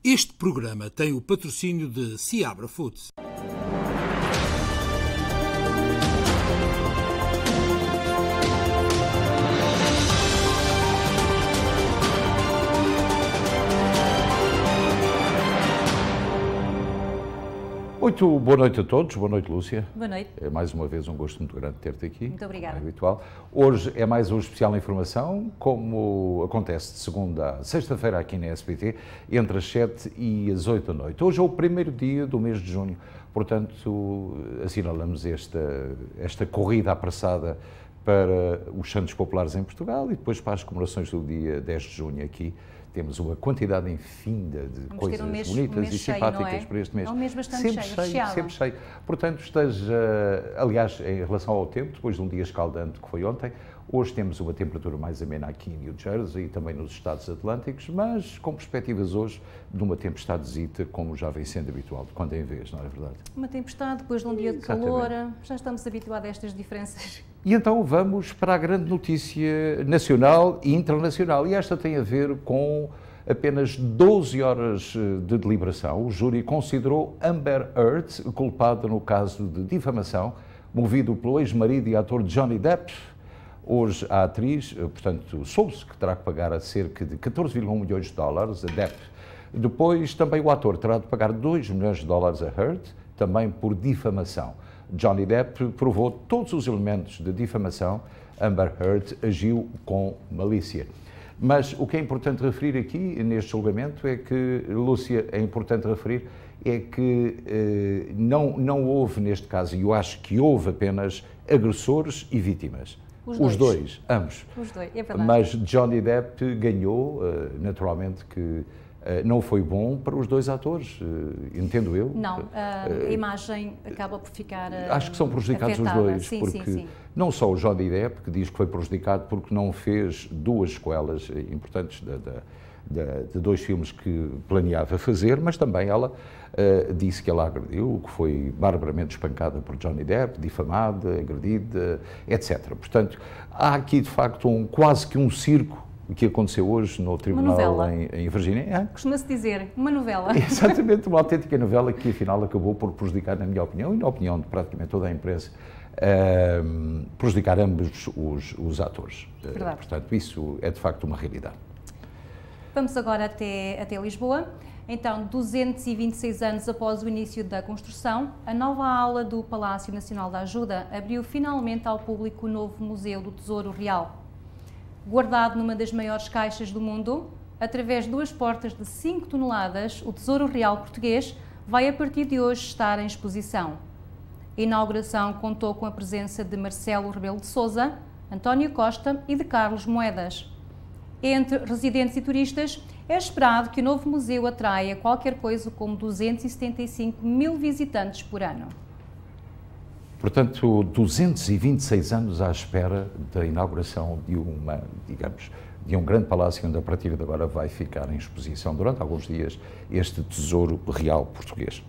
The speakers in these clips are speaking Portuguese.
Este programa tem o patrocínio de Seabra Foods. Muito boa noite a todos, boa noite, Lúcia. Boa noite. É mais uma vez um gosto muito grande ter-te aqui. Muito obrigada. É habitual. Hoje é mais um especial informação, como acontece de segunda a sexta-feira aqui na SBT, entre as 7 e as 8 da noite. Hoje é o primeiro dia do mês de junho, portanto assinalamos esta corrida apressada para os Santos Populares em Portugal e depois para as comemorações do dia 10 de junho aqui. Temos uma quantidade infinda de coisas bonitas e simpáticas para este mês. É um mês bastante cheio, sempre cheio. Portanto, aliás, em relação ao tempo, depois de um dia escaldante que foi ontem, hoje temos uma temperatura mais amena aqui em New Jersey e também nos Estados Atlânticos, mas com perspectivas hoje de uma tempestadezita, como já vem sendo habitual, de quando em vez, não é verdade? Uma tempestade depois de um dia de calor, já estamos habituados a estas diferenças. E então vamos para a grande notícia nacional e internacional, e esta tem a ver com apenas 12 horas de deliberação. O júri considerou Amber Heard culpada no caso de difamação, movido pelo ex-marido e ator Johnny Depp. Hoje a atriz, portanto, soube-se que terá que pagar cerca de 14,1 milhões de dólares a Depp. Depois também o ator terá de pagar 2 milhões de dólares a Heard, também por difamação. Johnny Depp provou todos os elementos de difamação. Amber Heard agiu com malícia. Mas o que é importante referir aqui, neste julgamento, é que, Lúcia, é importante referir, é que não houve, neste caso, e eu acho que houve apenas agressores e vítimas. Os dois, ambos. Os dois, é verdade. Mas Johnny Depp ganhou, naturalmente que não foi bom para os dois atores, entendo eu. Não, a imagem acaba por ficar acho que são prejudicados afetada. Os dois, sim, porque sim. Não só o Johnny Depp, que diz que foi prejudicado porque não fez duas sequelas importantes de dois filmes que planeava fazer, mas também ela disse que ela agrediu, que foi barbaramente espancada por Johnny Depp, difamada, agredida, etc. Portanto, há aqui de facto quase que um circo que aconteceu hoje no tribunal em Virgínia. Costuma-se dizer, uma novela. Exatamente, uma autêntica novela que afinal acabou por prejudicar, na minha opinião, e na opinião de praticamente toda a imprensa, prejudicar ambos os atores. Portanto, isso é de facto uma realidade. Vamos agora até Lisboa. Então, 226 anos após o início da construção, a nova ala do Palácio Nacional da Ajuda abriu finalmente ao público o novo Museu do Tesouro Real. Guardado numa das maiores caixas do mundo, através de 2 portas de 5 toneladas, o Tesouro Real português vai a partir de hoje estar em exposição. A inauguração contou com a presença de Marcelo Rebelo de Sousa, António Costa e de Carlos Moedas. Entre residentes e turistas, é esperado que o novo museu atraia qualquer coisa como 275 mil visitantes por ano. Portanto, 226 anos à espera da inauguração de de um grande palácio onde a partir de agora vai ficar em exposição durante alguns dias este Tesouro Real português.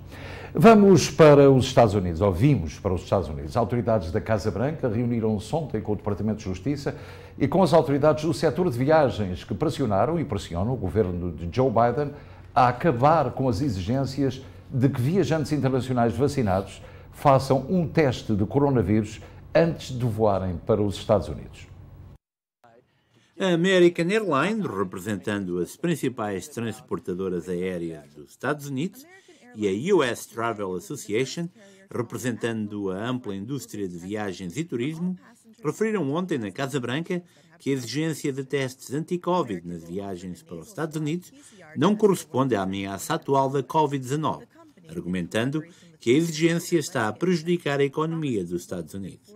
Vamos para os Estados Unidos, ou vimos para os Estados Unidos. Autoridades da Casa Branca reuniram-se ontem com o Departamento de Justiça e com as autoridades do setor de viagens que pressionaram e pressionam o governo de Joe Biden a acabar com as exigências de que viajantes internacionais vacinados façam um teste de coronavírus antes de voarem para os Estados Unidos. A American Airlines, representando as principais transportadoras aéreas dos Estados Unidos, e a US Travel Association, representando a ampla indústria de viagens e turismo, referiram ontem na Casa Branca que a exigência de testes anti-Covid nas viagens para os Estados Unidos não corresponde à ameaça atual da Covid-19, argumentando que a exigência está a prejudicar a economia dos Estados Unidos.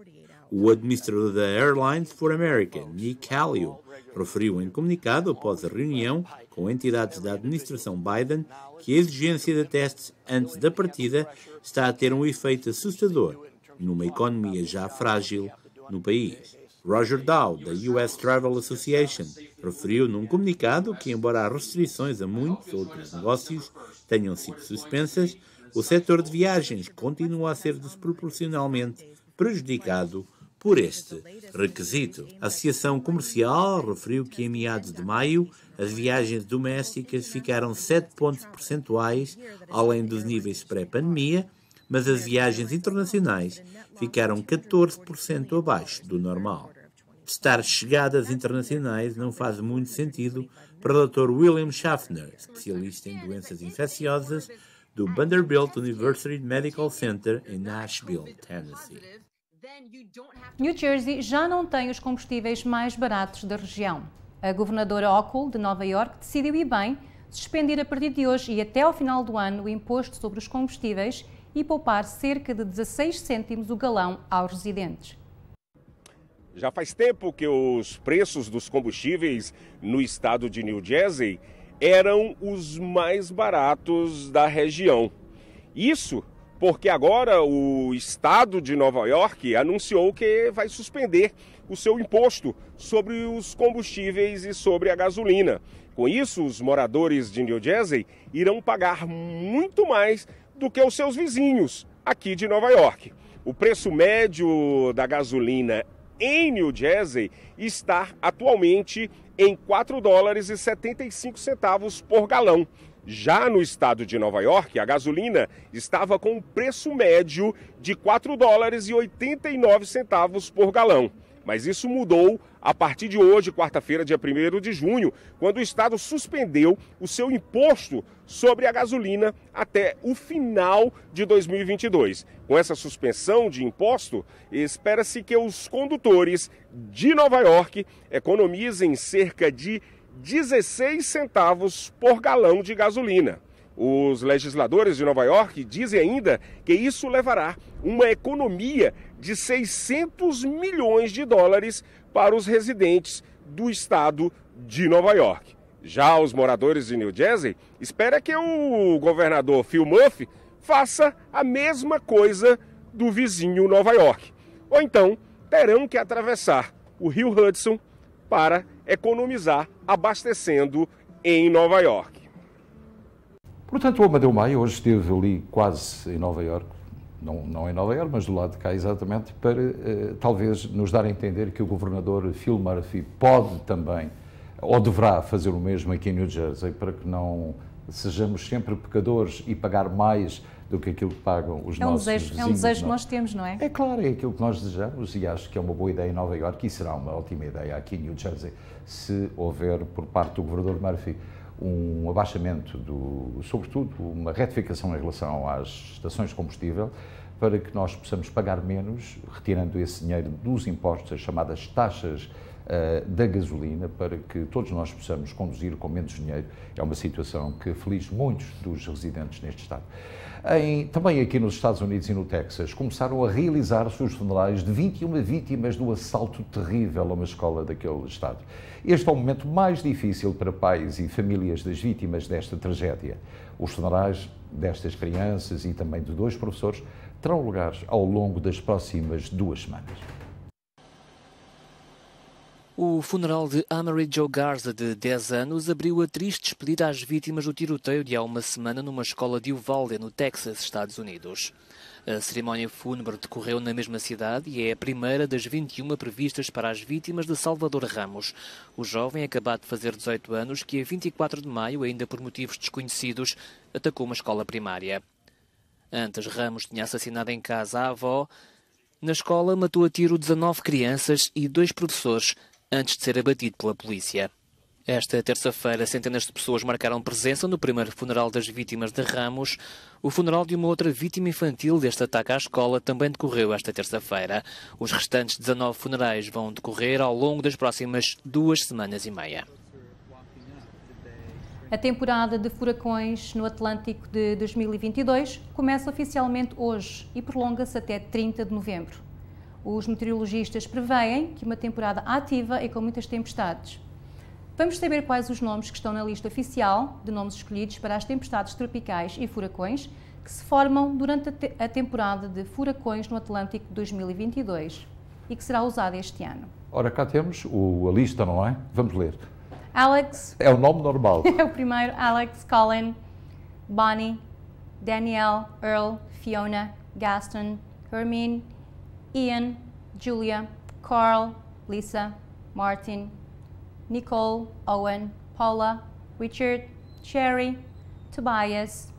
O administrador da Airlines for America, Nick Callio, referiu em comunicado após a reunião com entidades da administração Biden que a exigência de testes antes da partida está a ter um efeito assustador numa economia já frágil no país. Roger Dow, da US Travel Association, referiu num comunicado que, embora as restrições a muitos outros negócios tenham sido suspensas, o setor de viagens continua a ser desproporcionalmente prejudicado por este requisito. A Associação Comercial referiu que em meados de maio as viagens domésticas ficaram 7 pontos percentuais além dos níveis pré-pandemia, mas as viagens internacionais ficaram 14% abaixo do normal. Testar chegadas internacionais não faz muito sentido para o Dr. William Schaffner, especialista em doenças infecciosas do Vanderbilt University Medical Center em Nashville, Tennessee. New Jersey já não tem os combustíveis mais baratos da região. A governadora Hochul, de Nova York, decidiu ir bem suspender a partir de hoje e até ao final do ano o imposto sobre os combustíveis e poupar cerca de 16 cêntimos o galão aos residentes. Já faz tempo que os preços dos combustíveis no estado de New Jersey eram os mais baratos da região. Isso porque agora o estado de Nova York anunciou que vai suspender o seu imposto sobre os combustíveis e sobre a gasolina. Com isso, os moradores de New Jersey irão pagar muito mais do que os seus vizinhos aqui de Nova York. O preço médio da gasolina em New Jersey está atualmente em $4,75 por galão. Já no estado de Nova York, a gasolina estava com um preço médio de $4,89 por galão. Mas isso mudou a partir de hoje, quarta-feira, dia 1º de junho, quando o estado suspendeu o seu imposto sobre a gasolina até o final de 2022. Com essa suspensão de imposto, espera-se que os condutores de Nova York economizem cerca de 16 centavos por galão de gasolina. Os legisladores de Nova York dizem ainda que isso levará uma economia de 600 milhões de dólares para os residentes do estado de Nova York. Já os moradores de New Jersey esperam que o governador Phil Murphy faça a mesma coisa do vizinho Nova York. Ou então terão que atravessar o rio Hudson para economizar abastecendo em Nova York. Portanto, o Amadeu Maia hoje esteve ali quase em Nova York, não em Nova York, mas do lado de cá exatamente, para talvez nos dar a entender que o governador Phil Murphy pode também, ou deverá fazer o mesmo aqui em New Jersey, para que não sejamos sempre pecadores e pagar mais do que aquilo que pagam os nossos vizinhos. É um desejo que nós temos, não é? É claro, é aquilo que nós desejamos e acho que é uma boa ideia em Nova Iorque e será uma ótima ideia aqui em New Jersey se houver por parte do governador Murphy um abaixamento, sobretudo uma retificação em relação às estações de combustível, para que nós possamos pagar menos, retirando esse dinheiro dos impostos, as chamadas taxas da gasolina, para que todos nós possamos conduzir com menos dinheiro. É uma situação que aflige muitos dos residentes neste estado. Também aqui nos Estados Unidos e no Texas, começaram a realizar-se os funerais de 21 vítimas do assalto terrível a uma escola daquele estado. Este é o momento mais difícil para pais e famílias das vítimas desta tragédia. Os funerais destas crianças e também de 2 professores terão lugar ao longo das próximas 2 semanas. O funeral de Amerie Jo Garza, de 10 anos, abriu a triste despedida às vítimas do tiroteio de há uma semana numa escola de Uvalde, no Texas, Estados Unidos. A cerimónia fúnebre decorreu na mesma cidade e é a primeira das 21 previstas para as vítimas de Salvador Ramos, o jovem acabado de fazer 18 anos que, a 24 de maio, ainda por motivos desconhecidos, atacou uma escola primária. Antes, Ramos tinha assassinado em casa a avó. Na escola, matou a tiro 19 crianças e 2 professores, antes de ser abatido pela polícia. Esta terça-feira, centenas de pessoas marcaram presença no primeiro funeral das vítimas de Ramos. O funeral de uma outra vítima infantil deste ataque à escola também decorreu esta terça-feira. Os restantes 19 funerais vão decorrer ao longo das próximas 2 semanas e meia. A temporada de furacões no Atlântico de 2022 começa oficialmente hoje e prolonga-se até 30 de novembro. Os meteorologistas preveem que uma temporada ativa e com muitas tempestades. Vamos saber quais os nomes que estão na lista oficial de nomes escolhidos para as tempestades tropicais e furacões que se formam durante a temporada de furacões no Atlântico 2022 e que será usada este ano. Ora, cá temos a lista, não é? Vamos ler. Alex. É o nome normal. É o primeiro. Alex, Colin, Bonnie, Danielle, Earl, Fiona, Gaston, Hermine, Ian, Julia, Carl, Lisa, Martin, Nicole, Owen, Paula, Richard, Sherry, Tobias,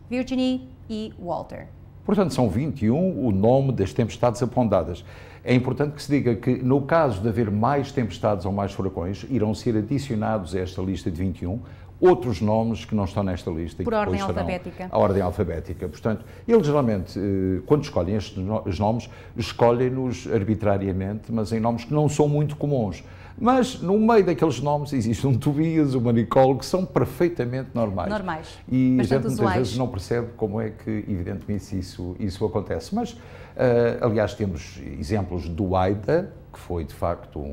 Virginie e Walter. Portanto, são 21 o nome das tempestades apontadas. É importante que se diga que, no caso de haver mais tempestades ou mais furacões, irão ser adicionados a esta lista de 21 outros nomes que não estão nesta lista. Por ordem alfabética. A ordem alfabética. Portanto, eles geralmente, quando escolhem estes nomes, escolhem-nos arbitrariamente, mas em nomes que não são muito comuns. Mas, no meio daqueles nomes, existe um Tobias, uma Nicole, que são perfeitamente normais. Normais. E a gente Bastante muitas usuais. vezes não percebe como é que, evidentemente, isso acontece. Mas, aliás, temos exemplos do Aida, que foi, de facto,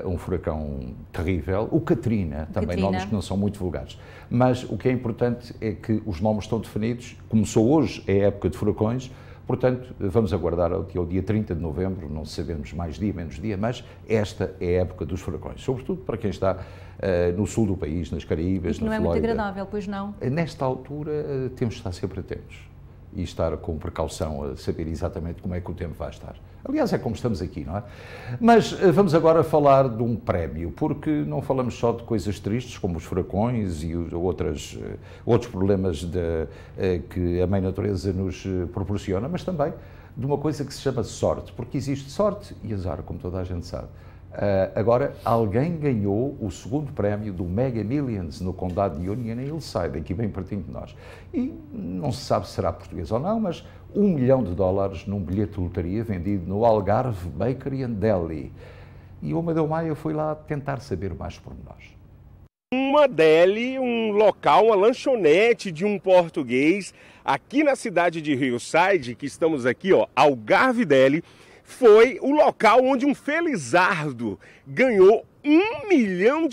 um furacão terrível. O Katrina, também nomes que não são muito vulgares. Mas o que é importante é que os nomes estão definidos. Começou hoje a época de furacões. Portanto, vamos aguardar até o dia 30 de novembro, não sabemos mais dia, menos dia, mas esta é a época dos furacões, sobretudo para quem está no sul do país, nas Caraíbas, na Flórida. Não é muito agradável, pois não? Nesta altura temos de estar sempre atentos e estar com precaução a saber exatamente como é que o tempo vai estar. Aliás, é como estamos aqui, não é? Mas vamos agora falar de um prémio, porque não falamos só de coisas tristes, como os furacões e outros problemas que a mãe natureza nos proporciona, mas também de uma coisa que se chama sorte, porque existe sorte e azar, como toda a gente sabe. Agora, alguém ganhou o segundo prémio do Mega Millions no condado de Union Hillside, aqui bem pertinho de nós. E não se sabe se será português ou não, mas $1 milhão num bilhete de lotaria vendido no Algarve Bakery and Deli. E o Amadeu Maia foi lá tentar saber mais pormenores. Uma deli, um local, uma lanchonete de um português, aqui na cidade de Hillside, que estamos aqui, ó, Algarve Deli, foi o local onde um felizardo ganhou $1 milhão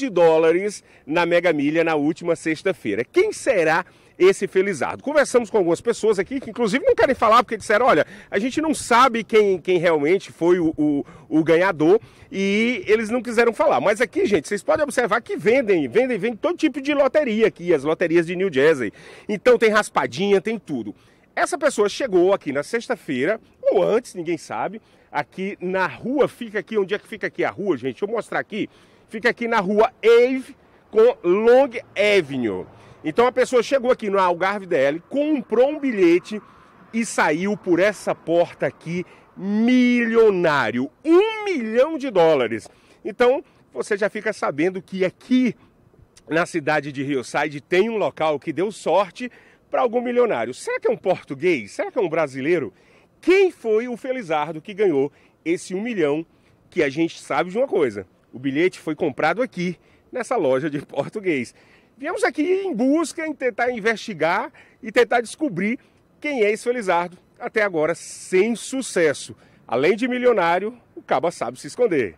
na Mega Milha na última sexta-feira. Quem será esse felizardo? Conversamos com algumas pessoas aqui que inclusive não querem falar porque disseram, olha, a gente não sabe quem realmente foi o ganhador e eles não quiseram falar. Mas aqui, gente, vocês podem observar que vendem todo tipo de loteria aqui, as loterias de New Jersey. Então tem raspadinha, tem tudo. Essa pessoa chegou aqui na sexta-feira, ou antes, ninguém sabe, aqui na rua, fica aqui, onde é que fica aqui a rua, gente? Deixa eu mostrar aqui. Fica aqui na rua Ave com Long Avenue. Então a pessoa chegou aqui no Algarve Deli, comprou um bilhete e saiu por essa porta aqui milionário. $1 milhão. Então você já fica sabendo que aqui na cidade de Hillside tem um local que deu sorte para algum milionário. Será que é um português? Será que é um brasileiro? Quem foi o felizardo que ganhou esse $1 milhão? Que a gente sabe de uma coisa, o bilhete foi comprado aqui, nessa loja de português. Viemos aqui em busca, em tentar investigar e tentar descobrir quem é esse felizardo. Até agora, sem sucesso. Além de milionário, o caba sabe se esconder.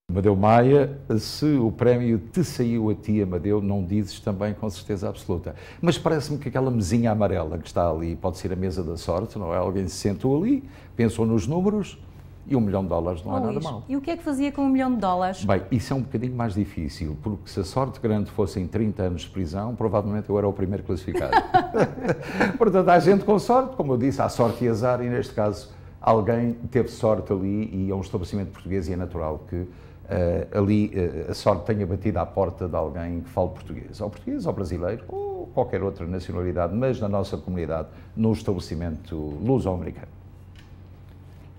Amadeu Maia, se o prémio te saiu a ti, Amadeu, não dizes também com certeza absoluta. Mas parece-me que aquela mesinha amarela que está ali pode ser a mesa da sorte, não é? Alguém se sentou ali, pensou nos números e $1 milhão não é nada mal. E o que é que fazia com $1 milhão? Bem, isso é um bocadinho mais difícil, porque se a sorte grande fosse em 30 anos de prisão, provavelmente eu era o primeiro classificado. Portanto, há gente com sorte, como eu disse, há sorte e azar, e neste caso alguém teve sorte ali e é um estabelecimento português e é natural que ali a sorte tenha batido à porta de alguém que fale português, ou brasileiro, ou qualquer outra nacionalidade, mas na nossa comunidade, no estabelecimento luso-americano.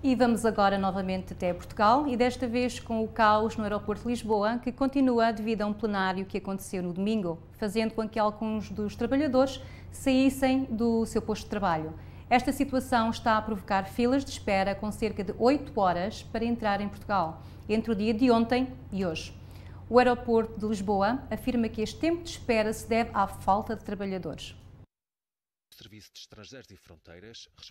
E vamos agora novamente até Portugal e desta vez com o caos no aeroporto de Lisboa, que continua devido a um plenário que aconteceu no domingo, fazendo com que alguns dos trabalhadores saíssem do seu posto de trabalho. Esta situação está a provocar filas de espera com cerca de 8 horas para entrar em Portugal, entre o dia de ontem e hoje. O aeroporto de Lisboa afirma que este tempo de espera se deve à falta de trabalhadores.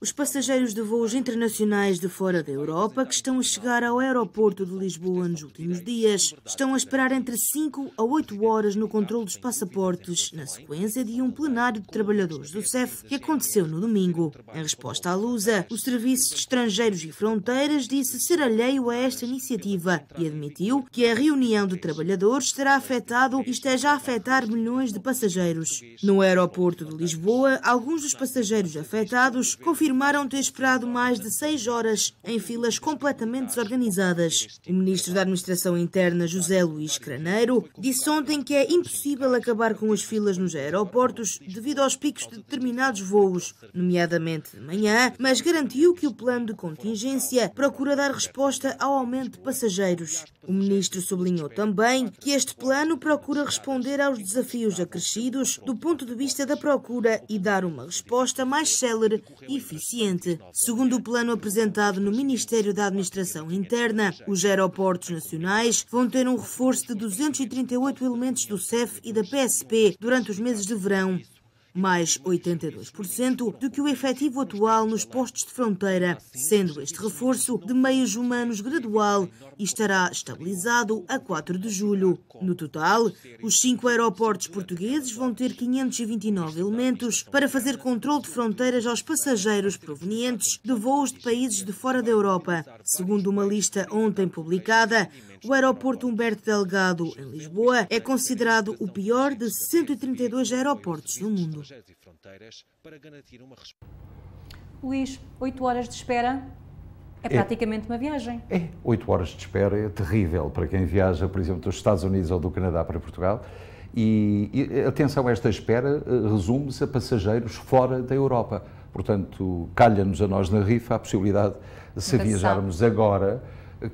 Os passageiros de voos internacionais de fora da Europa que estão a chegar ao aeroporto de Lisboa nos últimos dias estão a esperar entre 5 a 8 horas no controle dos passaportes, na sequência de um plenário de trabalhadores do CEF que aconteceu no domingo. Em resposta à Lusa, o Serviço de Estrangeiros e Fronteiras disse ser alheio a esta iniciativa e admitiu que a reunião de trabalhadores terá afetado e esteja a afetar milhões de passageiros. No aeroporto de Lisboa, alguns alguns dos passageiros afetados confirmaram ter esperado mais de 6 horas em filas completamente desorganizadas. O ministro da Administração Interna, José Luís Craneiro, disse ontem que é impossível acabar com as filas nos aeroportos devido aos picos de determinados voos, nomeadamente de manhã, mas garantiu que o plano de contingência procura dar resposta ao aumento de passageiros. O ministro sublinhou também que este plano procura responder aos desafios acrescidos do ponto de vista da procura e dar uma resposta mais célere e eficiente. Segundo o plano apresentado no Ministério da Administração Interna, os aeroportos nacionais vão ter um reforço de 238 elementos do CEF e da PSP durante os meses de verão, mais 82% do que o efetivo atual nos postos de fronteira, sendo este reforço de meios humanos gradual e estará estabilizado a 4 de julho. No total, os 5 aeroportos portugueses vão ter 529 elementos para fazer controle de fronteiras aos passageiros provenientes de voos de países de fora da Europa. Segundo uma lista ontem publicada, o aeroporto Humberto Delgado, em Lisboa, é considerado o pior de 132 aeroportos do mundo. Luís, 8 horas de espera é praticamente uma viagem. 8 horas de espera é terrível para quem viaja, por exemplo, dos Estados Unidos ou do Canadá para Portugal. E atenção, esta espera resume-se a passageiros fora da Europa. Portanto, calha-nos a nós na rifa a possibilidade de, se viajarmos agora,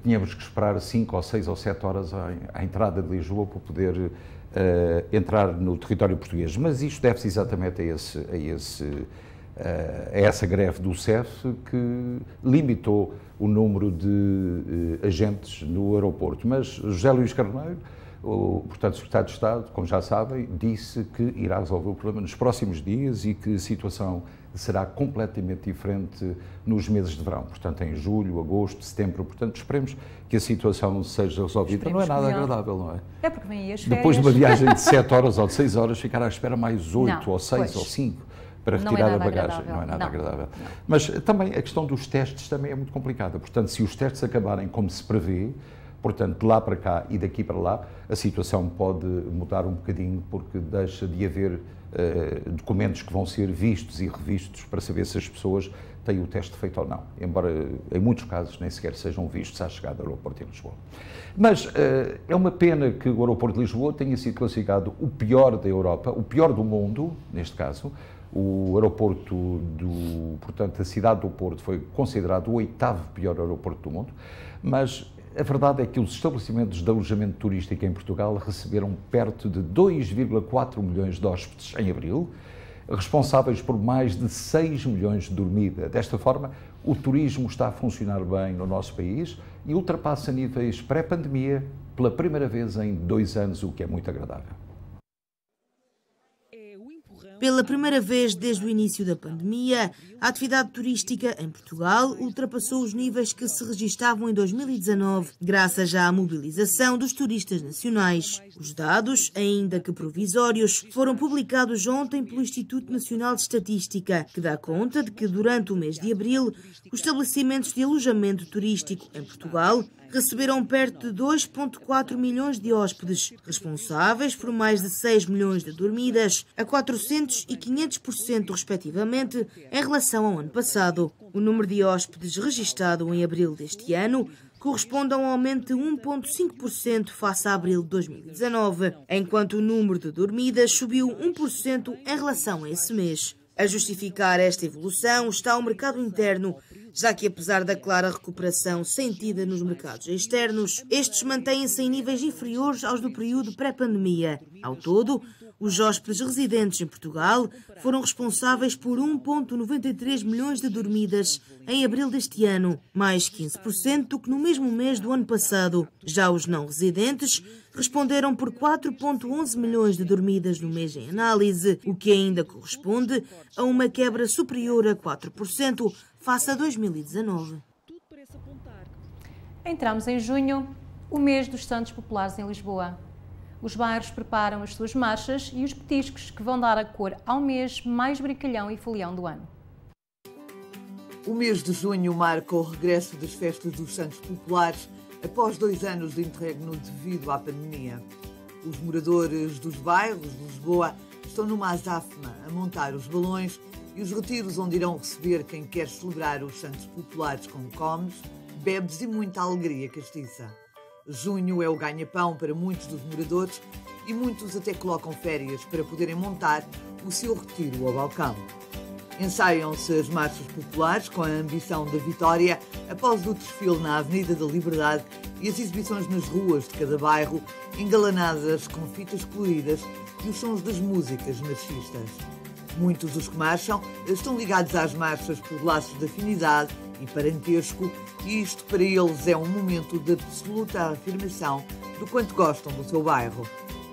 tínhamos que esperar 5 ou 6 ou 7 horas à entrada de Lisboa para poder entrar no território português. Mas isto deve-se exatamente a essa greve do CEF que limitou o número de agentes no aeroporto. Mas José Luís Carneiro, portanto, secretário de Estado, como já sabem, disse que irá resolver o problema nos próximos dias e que a situação será completamente diferente nos meses de verão, portanto, em julho, agosto, setembro. Portanto, esperemos que a situação seja resolvida. Não é nada agradável, não é? É porque vem aí as férias. Depois de uma viagem de 7 horas ou de 6 horas, ficar à espera mais 8 ou 6 ou 5 para retirar a bagagem. Não é nada agradável. Mas também a questão dos testes também é muito complicada. Portanto, se os testes acabarem como se prevê, portanto, de lá para cá e daqui para lá, a situação pode mudar um bocadinho, porque deixa de haver documentos que vão ser vistos e revistos para saber se as pessoas têm o teste feito ou não, embora em muitos casos nem sequer sejam vistos à chegada ao aeroporto de Lisboa. Mas é uma pena que o aeroporto de Lisboa tenha sido classificado o pior da Europa, o pior do mundo, neste caso. O aeroporto portanto, a cidade do Porto foi considerado o 8º pior aeroporto do mundo, mas a verdade é que os estabelecimentos de alojamento turístico em Portugal receberam perto de 2,4 milhões de hóspedes em abril, responsáveis por mais de 6 milhões de dormida. Desta forma, o turismo está a funcionar bem no nosso país e ultrapassa níveis pré-pandemia pela primeira vez em 2 anos, o que é muito agradável. Pela primeira vez desde o início da pandemia, a atividade turística em Portugal ultrapassou os níveis que se registavam em 2019, graças à mobilização dos turistas nacionais. Os dados, ainda que provisórios, foram publicados ontem pelo Instituto Nacional de Estatística, que dá conta de que durante o mês de abril, os estabelecimentos de alojamento turístico em Portugal receberam perto de 2,4 milhões de hóspedes, responsáveis por mais de 6 milhões de dormidas, a 400% e 500% respectivamente, em relação ao ano passado. O número de hóspedes registado em abril deste ano corresponde a um aumento de 1,5% face a abril de 2019, enquanto o número de dormidas subiu 1% em relação a esse mês. A justificar esta evolução está o mercado interno, já que apesar da clara recuperação sentida nos mercados externos, estes mantêm-se em níveis inferiores aos do período pré-pandemia. Ao todo, os hóspedes residentes em Portugal foram responsáveis por 1,93 milhões de dormidas em abril deste ano, mais 15% do que no mesmo mês do ano passado. Já os não residentes responderam por 4,11 milhões de dormidas no mês em análise, o que ainda corresponde a uma quebra superior a 4% face a 2019. Entramos em junho, o mês dos Santos Populares em Lisboa. Os bairros preparam as suas marchas e os petiscos que vão dar a cor ao mês mais brincalhão e folião do ano. O mês de junho marca o regresso das festas dos Santos Populares após 2 anos de interregno devido à pandemia. Os moradores dos bairros de Lisboa estão numa azáfama a montar os balões e os retiros onde irão receber quem quer celebrar os Santos Populares com comes, bebes e muita alegria castiça. Junho é o ganha-pão para muitos dos moradores e muitos até colocam férias para poderem montar o seu retiro ao balcão. Ensaiam-se as marchas populares com a ambição da vitória após o desfile na Avenida da Liberdade e as exibições nas ruas de cada bairro, engalanadas com fitas coloridas e os sons das músicas marchistas. Muitos dos que marcham estão ligados às marchas por laços de afinidade e parentesco, e isto para eles é um momento de absoluta afirmação do quanto gostam do seu bairro.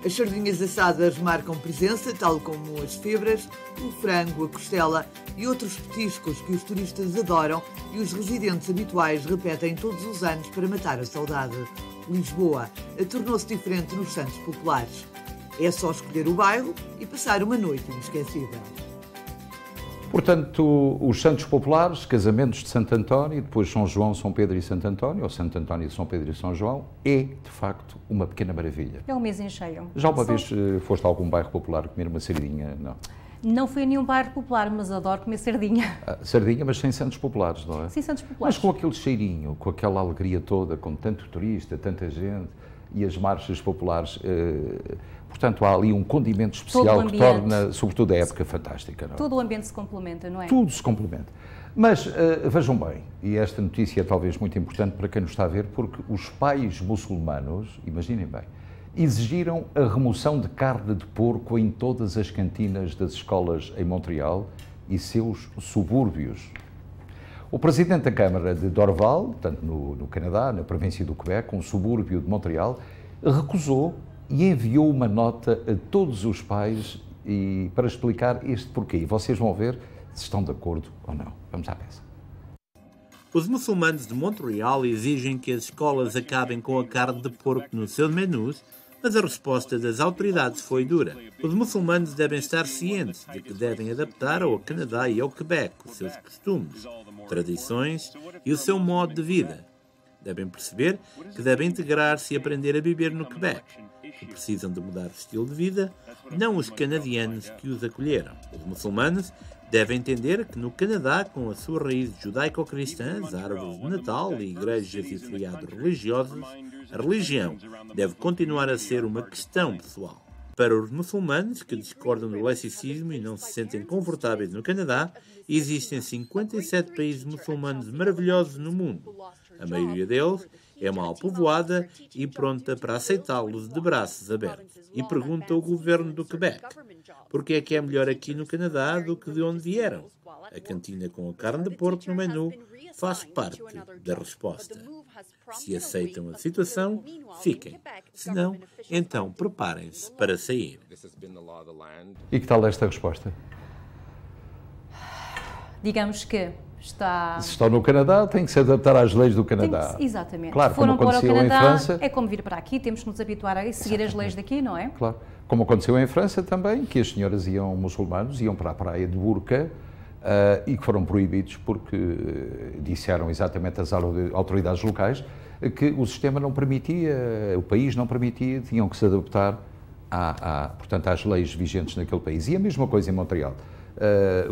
As sardinhas assadas marcam presença, tal como as febras, o frango, a costela e outros petiscos que os turistas adoram e os residentes habituais repetem todos os anos para matar a saudade. Lisboa tornou-se diferente nos Santos Populares. É só escolher o bairro e passar uma noite inesquecível. Portanto, os Santos Populares, casamentos de Santo António, depois São João, São Pedro e Santo António, ou Santo António, São Pedro e São João, é, de facto, uma pequena maravilha. É um mês em cheio. Já uma vez foste a algum bairro popular comer uma sardinha? Não. Não fui a nenhum bairro popular, mas adoro comer sardinha. Sardinha, mas sem Santos Populares, não é? Sim, Santos Populares. Mas com aquele cheirinho, com aquela alegria toda, com tanto turista, tanta gente e as marchas populares. Portanto, há ali um condimento especial que torna, sobretudo, a época fantástica. Não é? Todo o ambiente se complementa, não é? Tudo se complementa. Mas vejam bem, e esta notícia é talvez muito importante para quem nos está a ver, porque os pais muçulmanos, imaginem bem, exigiram a remoção de carne de porco em todas as cantinas das escolas em Montreal e seus subúrbios. O presidente da Câmara de Dorval, portanto no Canadá, na província do Quebec, um subúrbio de Montreal, recusou e enviou uma nota a todos os pais para explicar este porquê. E vocês vão ver se estão de acordo ou não. Vamos à peça. Os muçulmanos de Montreal exigem que as escolas acabem com a carne de porco nos seus menus, mas a resposta das autoridades foi dura. Os muçulmanos devem estar cientes de que devem adaptar ao Canadá e ao Quebec os seus costumes, tradições e o seu modo de vida. Devem perceber que devem integrar-se e aprender a viver no Quebec, que precisam de mudar o estilo de vida, não os canadianos que os acolheram. Os muçulmanos devem entender que no Canadá, com as suas raízes judaico-cristãs, árvores de Natal, igrejas e feriados religiosos, a religião deve continuar a ser uma questão pessoal. Para os muçulmanos que discordam do laicismo e não se sentem confortáveis no Canadá, existem 57 países muçulmanos maravilhosos no mundo. A maioria deles é mal povoada e pronta para aceitá-los de braços abertos. E pergunta ao governo do Quebec, porque é que é melhor aqui no Canadá do que de onde vieram? A cantina com a carne de porco no menu faz parte da resposta. Se aceitam a situação, fiquem. Se não, então preparem-se para sair. E que tal esta resposta? Digamos que se estão no Canadá, tem que se adaptar às leis do Canadá. Exatamente. Claro, foram como aconteceu para o Canadá, em França. É como vir para aqui, temos que nos habituar a seguir as leis daqui, não é? Claro. Como aconteceu em França também, que as senhoras muçulmanos iam para a praia de burca e que foram proibidos porque disseram exatamente as autoridades locais que o sistema não permitia, o país não permitia, tinham que se adaptar portanto, às leis vigentes naquele país. E a mesma coisa em Montreal.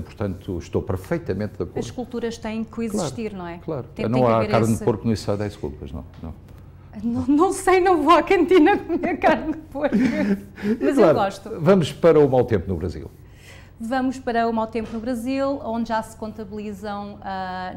Portanto, estou perfeitamente de acordo. As culturas têm que coexistir, claro, não é? Claro. Não há carne de porco no estado das culpas, não. Não sei, não vou à cantina comer carne de porco, mas claro, eu gosto. Vamos para o mau tempo no Brasil. Vamos para o mau tempo no Brasil, onde já se contabilizam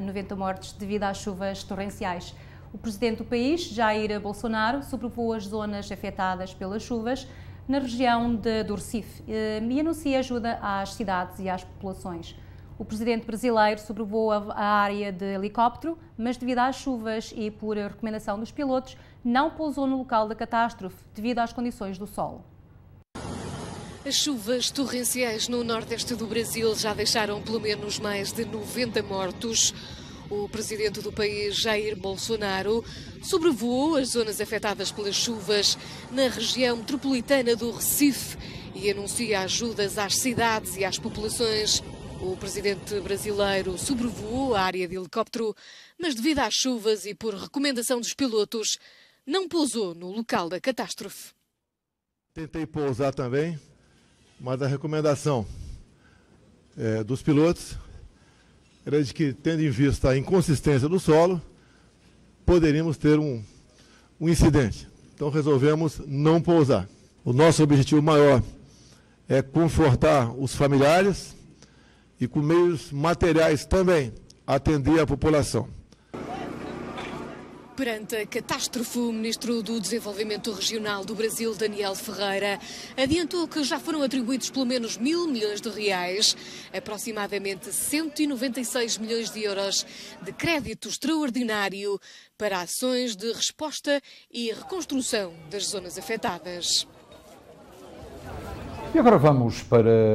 90 mortes devido às chuvas torrenciais. O presidente do país, Jair Bolsonaro, sobrevoa as zonas afetadas pelas chuvas na região do Recife e anuncia ajuda às cidades e às populações. O presidente brasileiro sobrevoa a área de helicóptero, mas devido às chuvas e por recomendação dos pilotos, não pousou no local da catástrofe devido às condições do solo. As chuvas torrenciais no nordeste do Brasil já deixaram pelo menos mais de 90 mortos. O presidente do país, Jair Bolsonaro, sobrevoou as zonas afetadas pelas chuvas na região metropolitana do Recife e anuncia ajudas às cidades e às populações. O presidente brasileiro sobrevoou a área de helicóptero, mas devido às chuvas e por recomendação dos pilotos, não pousou no local da catástrofe. Tentei pousar também, mas a recomendação dos pilotos era de que, tendo em vista a inconsistência do solo, poderíamos ter um incidente. Então resolvemos não pousar. O nosso objetivo maior é confortar os familiares e, com meios materiais também, atender a população. Perante a catástrofe, o Ministro do Desenvolvimento Regional do Brasil, Daniel Ferreira, adiantou que já foram atribuídos pelo menos 1.000 milhões de reais, aproximadamente 196 milhões de euros de crédito extraordinário para ações de resposta e reconstrução das zonas afetadas. E agora vamos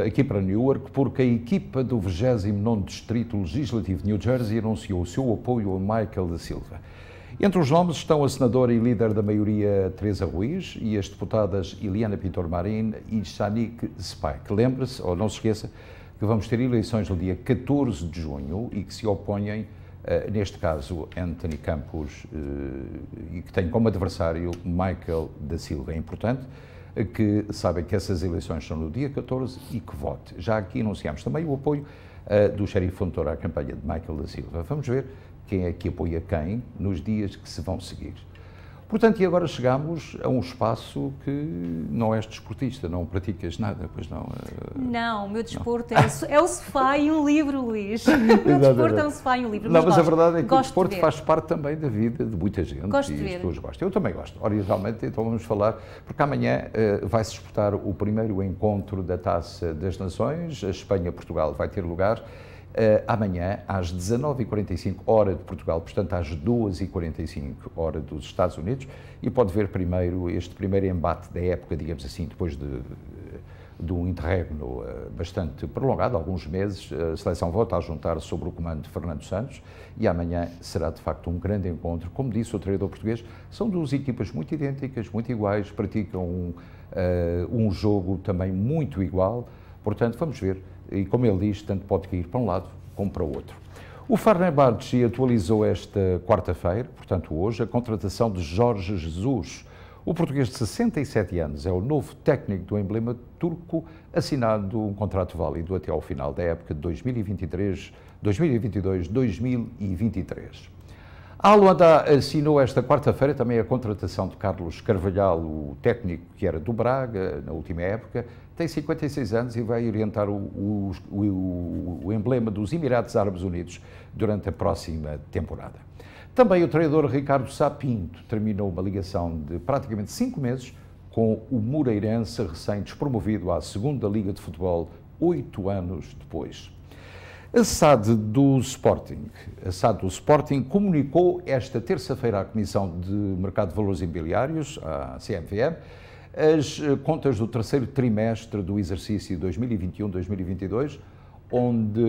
aqui para Newark, porque a equipa do 29º Distrito Legislativo de New Jersey anunciou o seu apoio a Michael da Silva. Entre os nomes estão a senadora e líder da maioria Teresa Ruiz e as deputadas Iliana Pintor Marim e Shanique Spike. Lembre-se, ou não se esqueça, que vamos ter eleições no dia 14 de junho e que se opõem, neste caso, Anthony Campos, e que tem como adversário Michael da Silva. É importante que sabem que essas eleições são no dia 14 e que vote. Já aqui anunciamos também o apoio do xerife Fontoura à campanha de Michael da Silva. Vamos ver quem é que apoia quem nos dias que se vão seguir. Portanto, e agora chegamos a um espaço que não és desportista, não praticas nada, pois não? Não, o meu desporto é o sofá e um livro, Luís. O meu desporto é um sofá e um livro. Mas a verdade é que o desporto faz parte também da vida de muita gente. Gosto de ver. E as pessoas gostam. Eu também gosto. Originalmente, então vamos falar, porque amanhã vai-se disputar o primeiro encontro da Taça das Nações. A Espanha-Portugal vai ter lugar amanhã, às 19h45, hora de Portugal, portanto, às 2h45, hora dos Estados Unidos, e pode ver primeiro este primeiro embate da época, digamos assim, depois de um interregno bastante prolongado, alguns meses. A seleção volta a juntar sob o comando de Fernando Santos e amanhã será, de facto, um grande encontro. Como disse o treinador português, são duas equipas muito idênticas, muito iguais, praticam um jogo também muito igual, portanto, vamos ver. E como ele diz, tanto pode ir para um lado como para o outro. O Fenerbahçe atualizou esta quarta-feira, portanto hoje, a contratação de Jorge Jesus. O português de 67 anos é o novo técnico do emblema turco, assinado um contrato válido até ao final da época de 2022-2023. A Luanda assinou esta quarta-feira também a contratação de Carlos Carvalhal, o técnico que era do Braga na última época, tem 56 anos e vai orientar o emblema dos Emirados Árabes Unidos durante a próxima temporada. Também o treinador Ricardo Sá Pinto terminou uma ligação de praticamente 5 meses com o Moreirense, recém-despromovido à segunda Liga de Futebol 8 anos depois. A SAD do Sporting comunicou esta terça-feira à Comissão de Mercado de Valores Imobiliários, a CMVM, as contas do terceiro trimestre do exercício 2021-2022, onde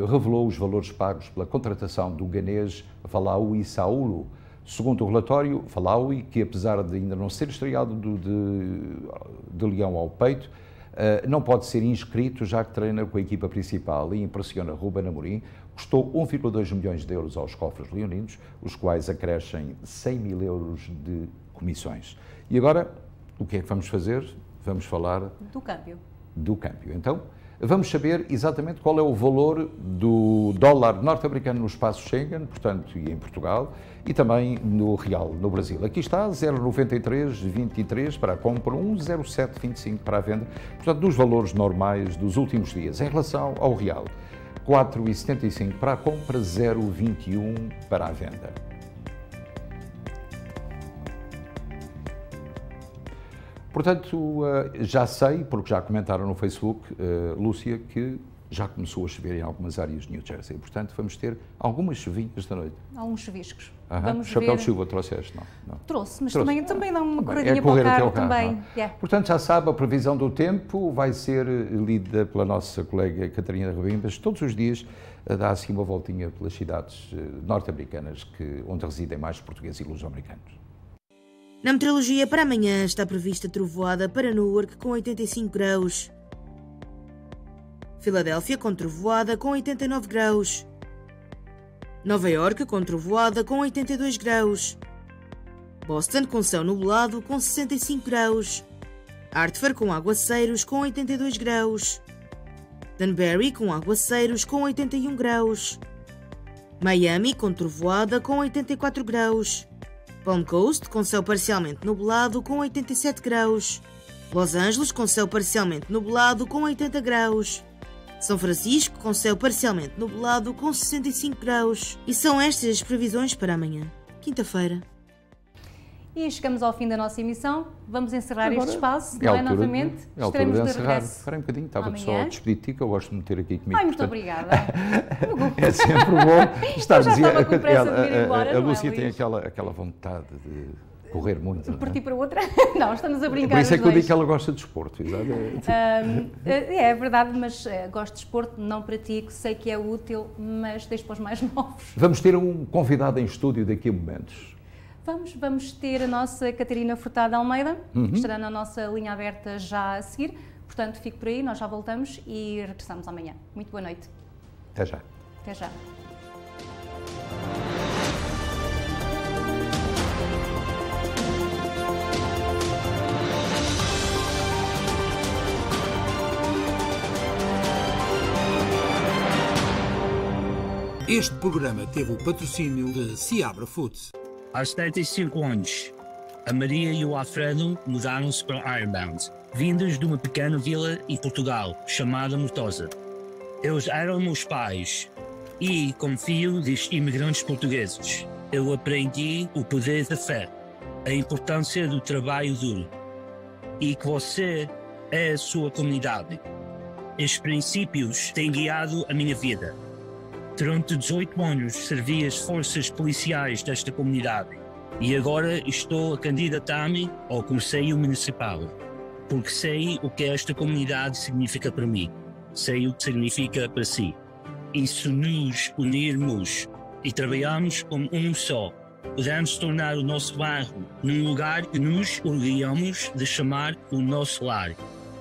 revelou os valores pagos pela contratação do ganês Valawi Saulo. Segundo o relatório, Valawi, que apesar de ainda não ser estreado de leão ao peito, não pode ser inscrito, já que treina com a equipa principal e impressiona Ruben Amorim, custou 1,2 milhões de euros aos cofres leoninos, os quais acrescem 100 mil euros de comissões. E agora, o que é que vamos fazer? Vamos falar do câmbio. Então, vamos saber exatamente qual é o valor do dólar norte-americano no espaço Schengen, portanto, e em Portugal, e também no real, no Brasil. Aqui está, 0,9323 para a compra, 1,0725 para a venda, portanto, dos valores normais dos últimos dias. Em relação ao real, 4,75 para a compra, 0,21 para a venda. Portanto, já sei, porque já comentaram no Facebook, Lúcia, que já começou a chover em algumas áreas de New Jersey. Portanto, vamos ter algumas chuvinhas da noite. Alguns chuviscos. Vamos chapéu de chuva trouxeste, não? Trouxe, mas também dá uma corridinha para o carro também. Portanto, já sabe, a previsão do tempo vai ser lida pela nossa colega Catarina Rebimbas. Todos os dias dá assim uma voltinha pelas cidades norte-americanas onde residem mais portugueses e luso-americanos. Na meteorologia, para amanhã está prevista trovoada para Newark com 85 graus. Filadélfia com trovoada com 89 graus. Nova Iorque com trovoada com 82 graus. Boston com céu nublado com 65 graus. Hartford com aguaceiros com 82 graus. Danbury com aguaceiros com 81 graus. Miami com trovoada com 84 graus. Palm Coast com céu parcialmente nublado com 87 graus. Los Angeles com céu parcialmente nublado com 80 graus. São Francisco com céu parcialmente nublado com 65 graus. E são estas as previsões para amanhã, quinta-feira. E chegamos ao fim da nossa emissão. Vamos encerrar Agora, este espaço, não é? Novamente. É a altura de encerrar. regresso. Espera um bocadinho, estava só amanhã. a despedir de ti, que eu gosto de me ter aqui comigo. Ai, muito portanto, obrigada. É sempre bom estar Eu já estava com pressa de vir embora, a não é, Lúcia tem Luís? aquela vontade de correr muito. De partir não é? para outra? Não, estamos a brincar. Por isso é os que eu digo dois. que ela gosta de desporto. Exatamente. É verdade, mas gosto de desporto, não pratico, sei que é útil, mas deixo para os mais novos. Vamos ter um convidado em estúdio daqui a momentos. Vamos ter a nossa Catarina Furtado Almeida, que estará na nossa linha aberta já a seguir. Portanto, fico por aí, nós já voltamos e regressamos amanhã. Muito boa noite. Até já. Até já. Este programa teve o patrocínio de Seabra Foods. Aos 75 anos, a Maria e o Alfredo mudaram-se para Ironbound, vindos de uma pequena vila em Portugal, chamada Mortosa. Eles eram meus pais e, como filho de imigrantes portugueses, eu aprendi o poder da fé, a importância do trabalho duro e que você é a sua comunidade. Estes princípios têm guiado a minha vida. Durante 18 anos servi as forças policiais desta comunidade e agora estou a candidatar-me ao Conselho Municipal, porque sei o que esta comunidade significa para mim, sei o que significa para si. E se nos unirmos e trabalharmos como um só, podemos tornar o nosso bairro num lugar que nos orgulhamos de chamar o nosso lar.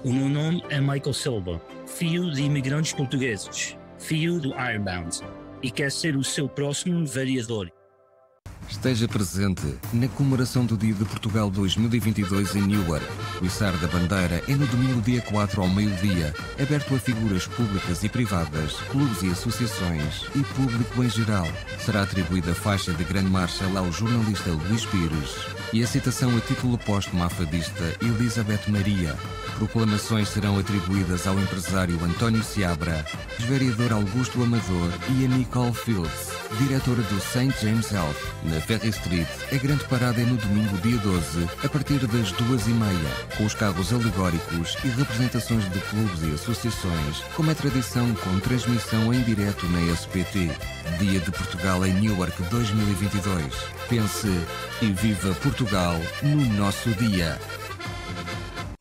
O meu nome é Michael Silva, filho de imigrantes portugueses, filho do Ironbound, e quer ser o seu próximo vereador. Esteja presente na comemoração do Dia de Portugal 2022 em Newark. O içar da bandeira é no domingo dia 4 ao meio-dia, aberto a figuras públicas e privadas, clubes e associações e público em geral. Será atribuída a faixa de grande marcha ao jornalista Luís Pires e a citação a título póstumo à fadista Elizabeth Maria. Proclamações serão atribuídas ao empresário António Seabra, vereador Augusto Amador e a Nicole Fields, diretora do St. James Health. Na Ferry Street, a grande parada é no domingo dia 12, a partir das 2h30, com os carros alegóricos e representações de clubes e associações, como é tradição com transmissão em direto na SPT. Dia de Portugal em Newark 2022. Pense e viva Portugal no nosso dia.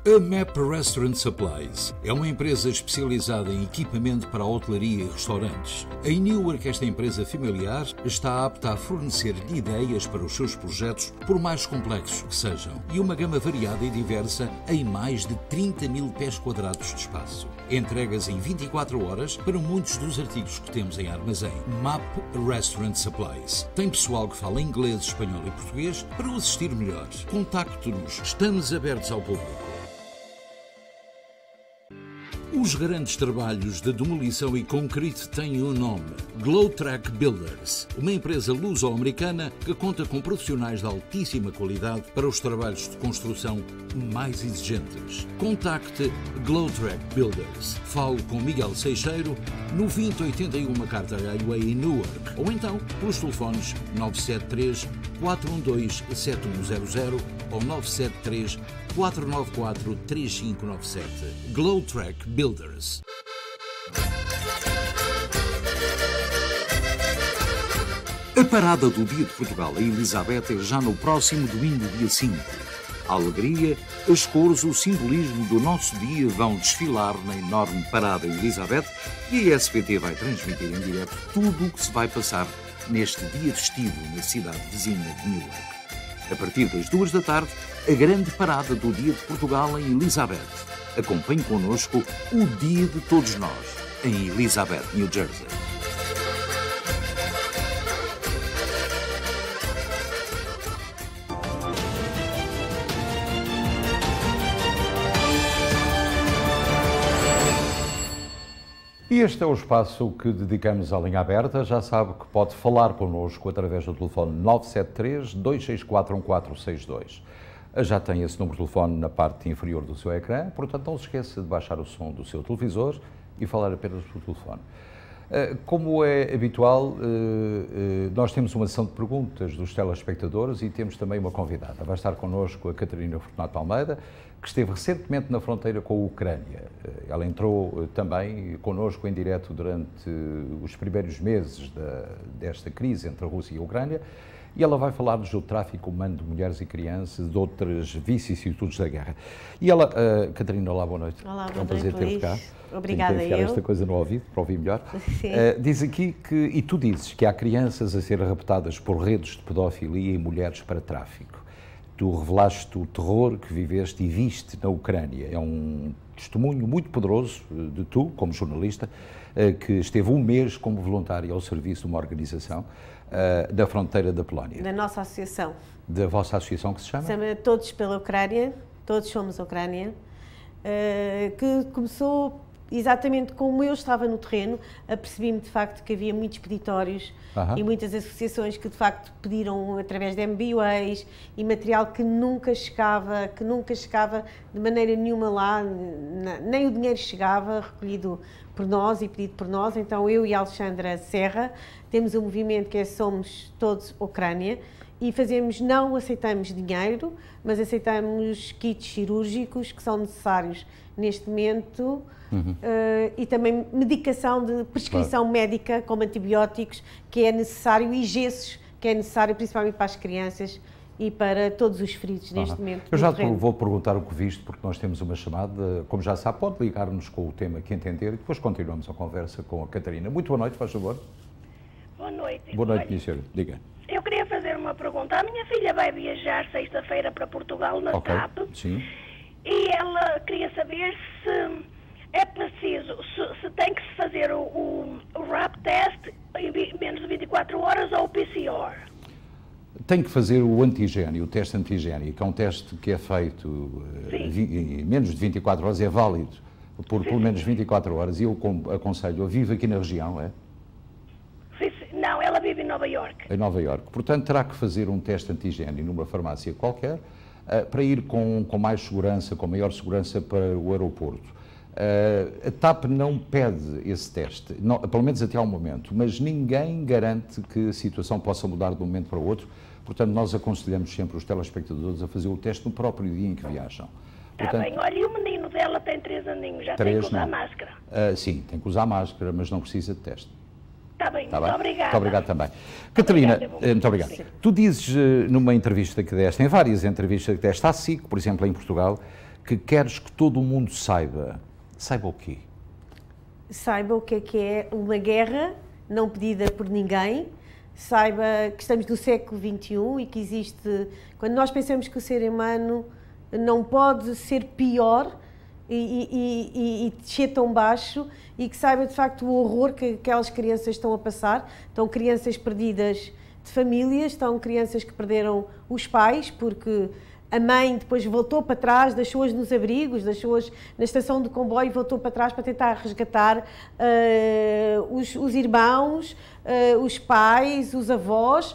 A MAP Restaurant Supplies é uma empresa especializada em equipamento para hotelaria e restaurantes. Em Newark, esta empresa familiar está apta a fornecer-lhe ideias para os seus projetos, por mais complexos que sejam, e uma gama variada e diversa em mais de 30 mil pés quadrados de espaço. Entregas em 24 horas para muitos dos artigos que temos em armazém. MAP Restaurant Supplies. Tem pessoal que fala inglês, espanhol e português para o assistir melhor. Contacte-nos. Estamos abertos ao público. Os grandes trabalhos de demolição e concreto têm um nome: Glowtrack Builders, uma empresa luso-americana que conta com profissionais de altíssima qualidade para os trabalhos de construção mais exigentes. Contacte Glowtrack Builders. Fale com Miguel Seixeiro no 2081 Carter Highway em Newark, ou então pelos telefones 973 412 7100 ou 973 494 3597. Glowtrack Builders. A parada do Dia de Portugal em Elizabeth é já no próximo domingo, dia 5. A alegria, as cores, o simbolismo do nosso dia vão desfilar na enorme parada em Elizabeth e a SPT vai transmitir em direto tudo o que se vai passar neste dia festivo na cidade vizinha de Newark. A partir das 2 da tarde, a grande parada do Dia de Portugal em Elizabeth. Acompanhe connosco o Dia de Todos Nós, em Elizabeth, New Jersey. E este é o espaço que dedicamos à linha aberta. Já sabe que pode falar connosco através do telefone 973-264-1462. Já tem esse número de telefone na parte inferior do seu ecrã, portanto não se esqueça de baixar o som do seu televisor e falar apenas pelo telefone. Como é habitual, nós temos uma sessão de perguntas dos telespectadores e temos também uma convidada. Vai estar connosco a Catarina Fortunato Almeida, que esteve recentemente na fronteira com a Ucrânia. Ela entrou também connosco em direto durante os primeiros meses desta crise entre a Rússia e a Ucrânia, e ela vai falar-nos do tráfico humano de mulheres e crianças, de outras vicissitudes da guerra. E ela, Catarina, olá, boa noite. Olá, boa noite, é um prazer ter-te cá. Obrigada, Tenho que enfiar esta coisa no ouvido, para ouvir melhor. Diz aqui que, e tu dizes, que há crianças a ser raptadas por redes de pedofilia e mulheres para tráfico. Tu revelaste o terror que viveste e viste na Ucrânia. É um testemunho muito poderoso de tu, como jornalista, que esteve um mês como voluntário ao serviço de uma organização da fronteira da Polónia. Da nossa associação. Da vossa associação, que se chama? Se chama Todos pela Ucrânia, Todos Somos Ucrânia, que começou exatamente como eu estava no terreno, apercebi-me de facto que havia muitos peditórios e muitas associações que de facto pediram através de MBAs e material que nunca chegava de maneira nenhuma lá, nem o dinheiro chegava, recolhido por nós e pedido por nós. Então eu e a Alexandra Serra temos um movimento que é Somos Todos Ucrânia e não aceitamos dinheiro, mas aceitamos kits cirúrgicos que são necessários neste momento. E também medicação de prescrição médica, como antibióticos, que é necessário, e gessos, que é necessário principalmente para as crianças e para todos os feridos neste momento. Eu já vou perguntar o que viste, porque nós temos uma chamada, como já sabe, pode ligar-nos com o tema que entender e depois continuamos a conversa com a Catarina. Muito boa noite, faz favor. Boa noite. Boa noite, minha senhora. Diga. Eu queria fazer uma pergunta. A minha filha vai viajar sexta-feira para Portugal na TAP. Sim. E ela queria saber se é preciso, se tem que se fazer o RAP test em menos de 24 horas ou o PCR. Tem que fazer o antigênio, o teste antigênio, que é um teste que é feito em menos de 24 horas, é válido por pelo menos 24 horas, e eu aconselho, vive aqui na região, é? Não, ela vive em Nova Iorque. Em Nova Iorque. Portanto, terá que fazer um teste antigênio numa farmácia qualquer, para ir com mais segurança, com maior segurança para o aeroporto. A TAP não pede esse teste, não, pelo menos até ao momento, mas ninguém garante que a situação possa mudar de um momento para o outro. Portanto, nós aconselhamos sempre os telespectadores a fazer o teste no próprio dia em que viajam. Está bem, olha, e o menino dela tem 3 aninhos, já tem que usar máscara? Sim, tem que usar máscara, mas não precisa de teste. Está bem, muito obrigada. Muito obrigado também. Catarina, muito obrigado. Sim. Tu dizes numa entrevista que deste, em várias entrevistas que deste à SIC, por exemplo, em Portugal, que queres que todo o mundo saiba. Saiba o quê? Saiba o que é uma guerra não pedida por ninguém, saiba que estamos no século XXI e que existe... Quando nós pensamos que o ser humano não pode ser pior e descer tão baixo, e que saiba de facto o horror que aquelas crianças estão a passar. Estão crianças perdidas de famílias, estão crianças que perderam os pais porque a mãe depois voltou para trás, deixou-as nos abrigos, deixou-as na estação de comboio e voltou para trás para tentar resgatar os irmãos, os pais, os avós.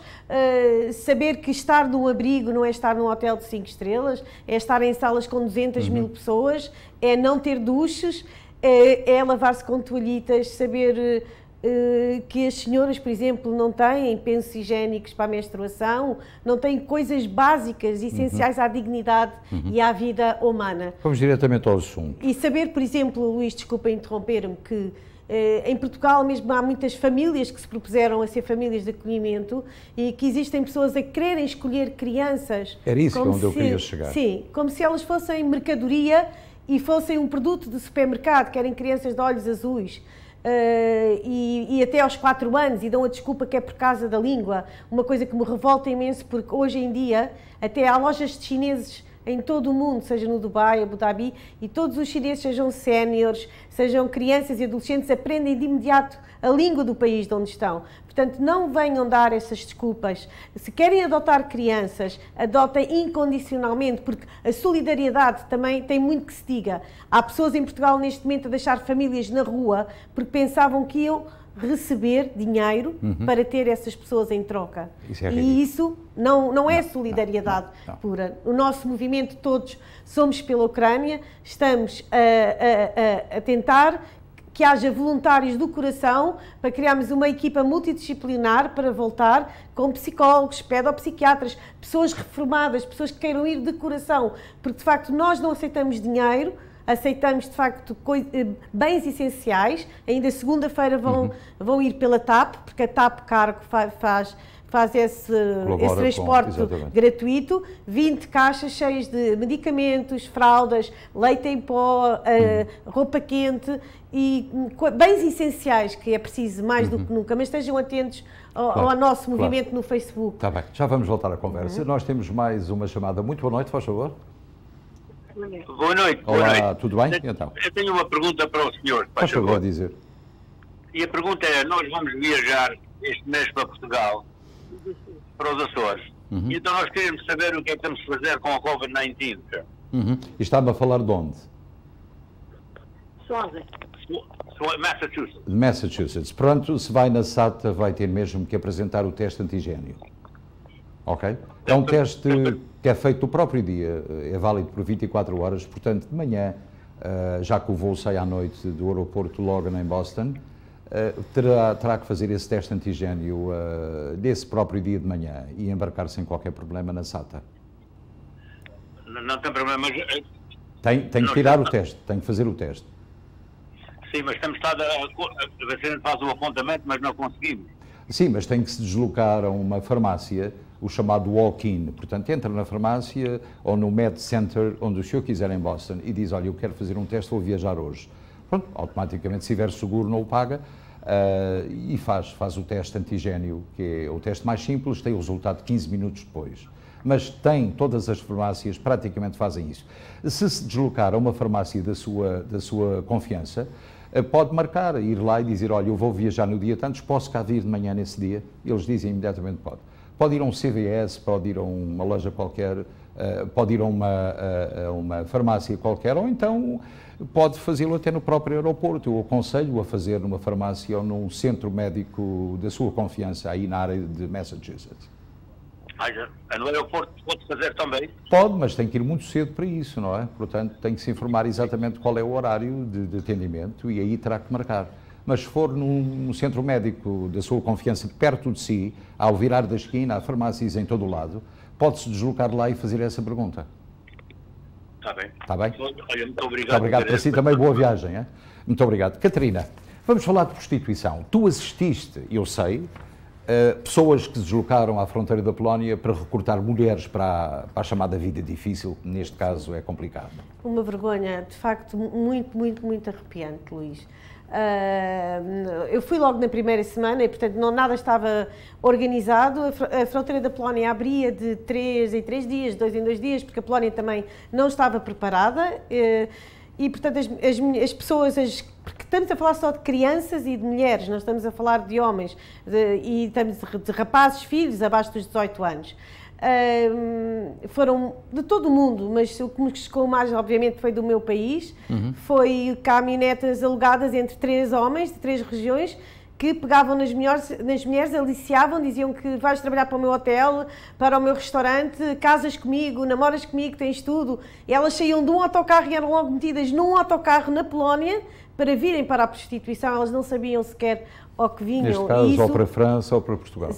Saber que estar num abrigo não é estar num hotel de 5 estrelas, é estar em salas com 200 mil pessoas, é não ter duches, é lavar-se com toalhitas, saber... que as senhoras, por exemplo, não têm pensos higiênicos para a menstruação, não têm coisas básicas, essenciais à dignidade e à vida humana. Vamos diretamente ao assunto. E saber, por exemplo, Luís, desculpa interromper-me, que em Portugal mesmo há muitas famílias que se propuseram a ser famílias de acolhimento e que existem pessoas a quererem escolher crianças... Era isso onde eu queria chegar. Sim, como se elas fossem mercadoria e fossem um produto de supermercado, querem crianças de olhos azuis. E até aos 4 anos, e dão a desculpa que é por causa da língua, uma coisa que me revolta imenso, porque hoje em dia até há lojas de chineses em todo o mundo, seja no Dubai, Abu Dhabi, e todos os chineses, sejam séniores, sejam crianças e adolescentes, aprendem de imediato a língua do país de onde estão. Portanto, não venham dar essas desculpas. Se querem adotar crianças, adotem incondicionalmente, porque a solidariedade também tem muito que se diga. Há pessoas em Portugal neste momento a deixar famílias na rua porque pensavam que iam receber dinheiro para ter essas pessoas em troca. E isso não é solidariedade pura. O nosso movimento, todos somos pela Ucrânia, estamos a tentar que haja voluntários do coração para criarmos uma equipa multidisciplinar para voltar com psicólogos, pedopsiquiatras, pessoas reformadas, pessoas que queiram ir de coração, porque de facto nós não aceitamos dinheiro, aceitamos de facto bens essenciais. Ainda segunda-feira vão ir pela TAP, porque a TAP Cargo faz esse transporte gratuito, 20 caixas cheias de medicamentos, fraldas, leite em pó, roupa quente e bens essenciais, que é preciso mais do que nunca, mas estejam atentos ao nosso movimento no Facebook. Está bem, já vamos voltar à conversa. Nós temos mais uma chamada. Muito boa noite, faz favor. Boa noite. Olá, tudo bem? Então. Eu tenho uma pergunta para o senhor. Faz favor a dizer. E a pergunta é, nós vamos viajar este mês para Portugal, para os Açores, e então nós queremos saber o que é que temos de fazer com a Covid-19. E está-me a falar de onde? Massachusetts. De Massachusetts. Pronto, se vai na SATA, vai ter mesmo que apresentar o teste antigênio. Ok? É um teste que é feito no próprio dia, é válido por 24 horas, portanto, de manhã, já que o voo sai à noite do aeroporto Logan, em Boston, terá que fazer esse teste antigênio desse próprio dia de manhã e embarcar sem qualquer problema na SATA. Não tem problema, mas... Tem que tirar o teste, tem que fazer o teste. Sim, mas temos estado a gente faz o apontamento, mas não conseguimos. Sim, mas tem que se deslocar a uma farmácia, o chamado walk-in. Portanto, entra na farmácia ou no Med Center, onde o senhor quiser em Boston, e diz, olha, eu quero fazer um teste, vou viajar hoje. Pronto, automaticamente, se tiver seguro, não o paga e faz o teste antigênio, que é o teste mais simples, tem o resultado 15 minutos depois. Mas todas as farmácias praticamente fazem isso. Se deslocar a uma farmácia da sua confiança, pode marcar, ir lá e dizer, olha, eu vou viajar no dia tantos, posso cá vir de manhã nesse dia? Eles dizem imediatamente pode. Pode ir a um CVS, pode ir a uma loja qualquer, pode ir a uma farmácia qualquer, ou então pode fazê-lo até no próprio aeroporto. Eu aconselho a fazer numa farmácia ou num centro médico da sua confiança, aí na área de Massachusetts. No aeroporto pode fazer também? Pode, mas tem que ir muito cedo para isso, não é? Portanto, tem que se informar exatamente qual é o horário de atendimento e aí terá que marcar. Mas se for num centro médico da sua confiança, perto de si, ao virar da esquina, há farmácias em todo o lado, pode-se deslocar lá e fazer essa pergunta. Está bem. Está bem? Olha, muito obrigado. Muito obrigado para si também, boa viagem. Hein? Muito obrigado. Catarina, vamos falar de prostituição. Tu assististe, eu sei, pessoas que se deslocaram à fronteira da Polónia para recrutar mulheres para a chamada vida difícil, que neste caso é complicado. Uma vergonha, de facto, muito, muito, muito arrepiante, Luís. Eu fui logo na primeira semana e, portanto, nada estava organizado. A fronteira da Polónia abria de 3 em 3 dias, 2 em 2 dias, porque a Polónia também não estava preparada. E, portanto, as pessoas, porque estamos a falar só de crianças e de mulheres, não estamos a falar de homens, e estamos de rapazes, filhos abaixo dos 18 anos. Foram de todo o mundo, mas o que me chocou mais, obviamente, foi do meu país. Foi caminhonetas alugadas entre 3 homens de 3 regiões que pegavam nas mulheres, aliciavam, diziam que vais trabalhar para o meu hotel, para o meu restaurante, casas comigo, namoras comigo, tens tudo. E elas saíam de um autocarro e eram logo metidas num autocarro na Polónia para virem para a prostituição. Elas não sabiam sequer ao que vinham. Neste caso, ou para a França ou para Portugal?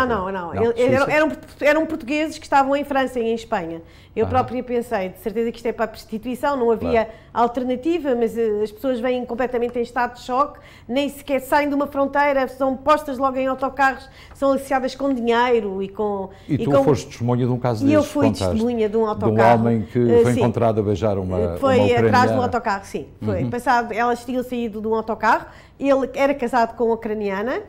Não. Eram portugueses que estavam em França e em Espanha. Eu própria pensei, de certeza que isto é para a prostituição, não havia alternativa, mas as pessoas vêm completamente em estado de choque, nem sequer saem de uma fronteira, são postas logo em autocarros, são aliciadas com dinheiro e com... E tu foste testemunha de um caso desses? E eu fui testemunha de um autocarro. De um homem que foi encontrado a beijar uma ucraniana. Foi atrás do autocarro, sim. Foi. Passado, elas tinham saído de um autocarro, ele era casado com uma ucraniana,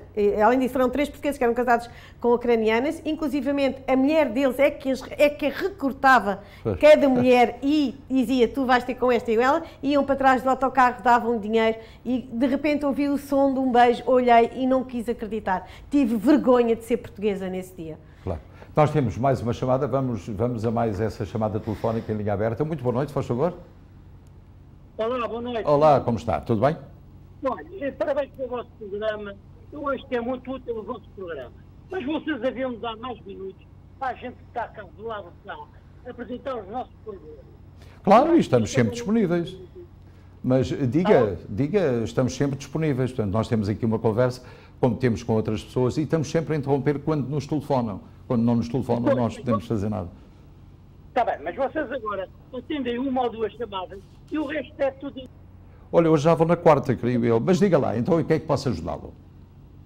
além disso foram 3 portugueses que eram casados com ucranianas, inclusivamente a mulher deles é que recortava cada mulher e dizia, tu vais ter com esta e ela, iam para trás do autocarro, davam dinheiro e de repente ouvi o som de um beijo, olhei e não quis acreditar. Tive vergonha de ser portuguesa nesse dia. Claro. Nós temos mais uma chamada, vamos a mais essa chamada telefónica em linha aberta. Muito boa noite, faz favor. Olá, boa noite. Olá, como está? Tudo bem? Olha, parabéns pelo vosso programa. Eu acho que é muito útil o vosso programa. Mas vocês haviam de dar mais minutos para a gente que está cá do lado de cá apresentar os nossos programas. Claro, e estamos sempre disponíveis. Mas diga, estamos sempre disponíveis. Portanto, nós temos aqui uma conversa, como temos com outras pessoas, e estamos sempre a interromper quando nos telefonam. Quando não nos telefonam, nós não podemos fazer nada. Está bem, mas vocês agora atendem 1 ou 2 chamadas e o resto é tudo... Olha, hoje já vou na 4ª, creio eu. Mas diga lá, então, o que é que posso ajudá-lo?